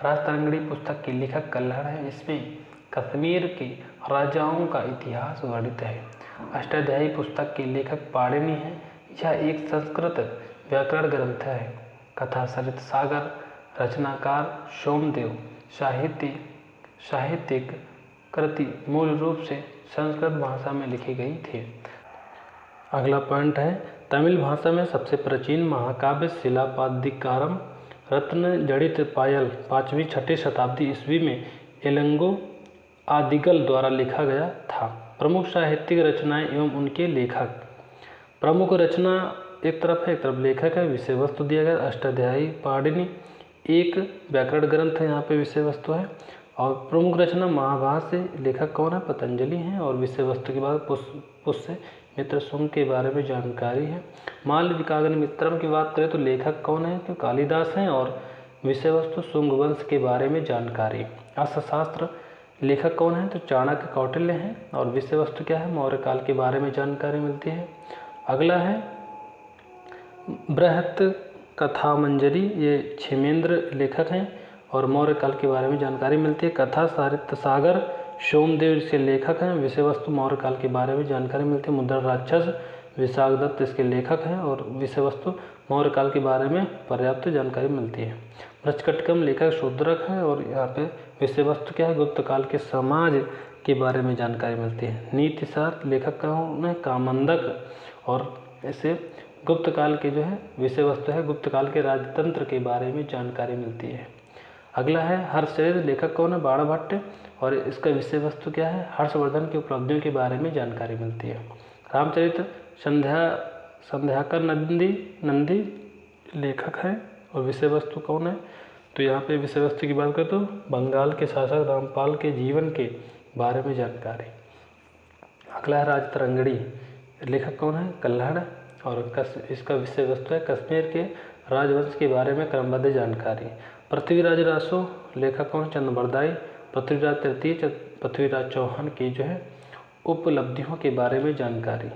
राजतरंगिणी पुस्तक के लेखक कल्हड़ है। इसमें कश्मीर के राजाओं का इतिहास वर्णित है। अष्टाध्यायी पुस्तक के लेखक पाणिनि है। यह एक संस्कृत व्याकरण ग्रंथ है। कथा सरित सागर रचनाकार सोमदेव। साहित्यिक कृति मूल रूप से संस्कृत भाषा में लिखी गई थी। अगला पॉइंट है तमिल भाषा में सबसे प्राचीन महाकाव्य शिलापादिकारम रत्न जड़ित पायल 5वीं-6वीं शताब्दी ईस्वी में एलंगो आदिगल द्वारा लिखा गया था। प्रमुख साहित्यिक रचनाएं एवं उनके लेखक। प्रमुख रचना एक तरफ है, एक तरफ लेखक है। विषय वस्तु दिया गया अष्टाध्यायी पाणिनि, एक व्याकरण ग्रंथ है, यहाँ पे विषय वस्तु है। और प्रमुख रचना महाभारत से लेखक कौन है? पतंजलि हैं। और विषय वस्तु के बाद पुष्य मित्र शुंग के बारे में जानकारी है। मालविकाग्नि मित्रम की बात करें तो लेखक कौन है? तो कालिदास हैं। और विषय वस्तु शुंग वंश के बारे में जानकारी। अर्थशास्त्र लेखक कौन है? तो चाणक्य कौटिल्य हैं। और विषय वस्तु क्या है? मौर्य काल के बारे में जानकारी मिलती है। अगला है बृहत कथा मंजरी, ये क्षेमेंद्र लेखक हैं और मौर्य काल के बारे में जानकारी मिलती है। कथा साहित्य सागर सोमदेव इसके लेखक हैं। विषय वस्तु मौर्य काल के बारे में जानकारी मिलती है। मुद्रा राक्षस विशाख दत्त इसके लेखक हैं और विषय वस्तु मौर्य काल के बारे में पर्याप्त जानकारी मिलती है। मृच्छकटिकम लेखक शूद्रक है और यहाँ पे विषय वस्तु क्या है? गुप्त काल के समाज के बारे में जानकारी मिलती है। नीतिशास्त्र लेखक कौन है? कामंदक। और ऐसे गुप्त काल के जो है विषय वस्तु है गुप्त काल के राजतंत्र के बारे में जानकारी मिलती है। अगला है हर्षचरित लेखक कौन है? बाणभट्ट। और इसका विषय वस्तु क्या है? हर्षवर्धन की उपलब्धियों के बारे में जानकारी मिलती है। रामचरित संध्याकर नंदी लेखक है और विषय वस्तु कौन है? तो यहाँ पे विषय वस्तु की बात करें तो बंगाल के शासक रामपाल के जीवन के बारे में जानकारी। अगला है राजतरंगिणी, लेखक कौन है? कल्हड़, और इसका विषय वस्तु है कश्मीर के राजवंश के बारे में क्रमबद्ध जानकारी। पृथ्वीराज रासो, लेखक कौन? चंद्रबरदाई। पृथ्वीराज तृतीय, पृथ्वीराज चौहान की जो है उपलब्धियों के बारे में जानकारी।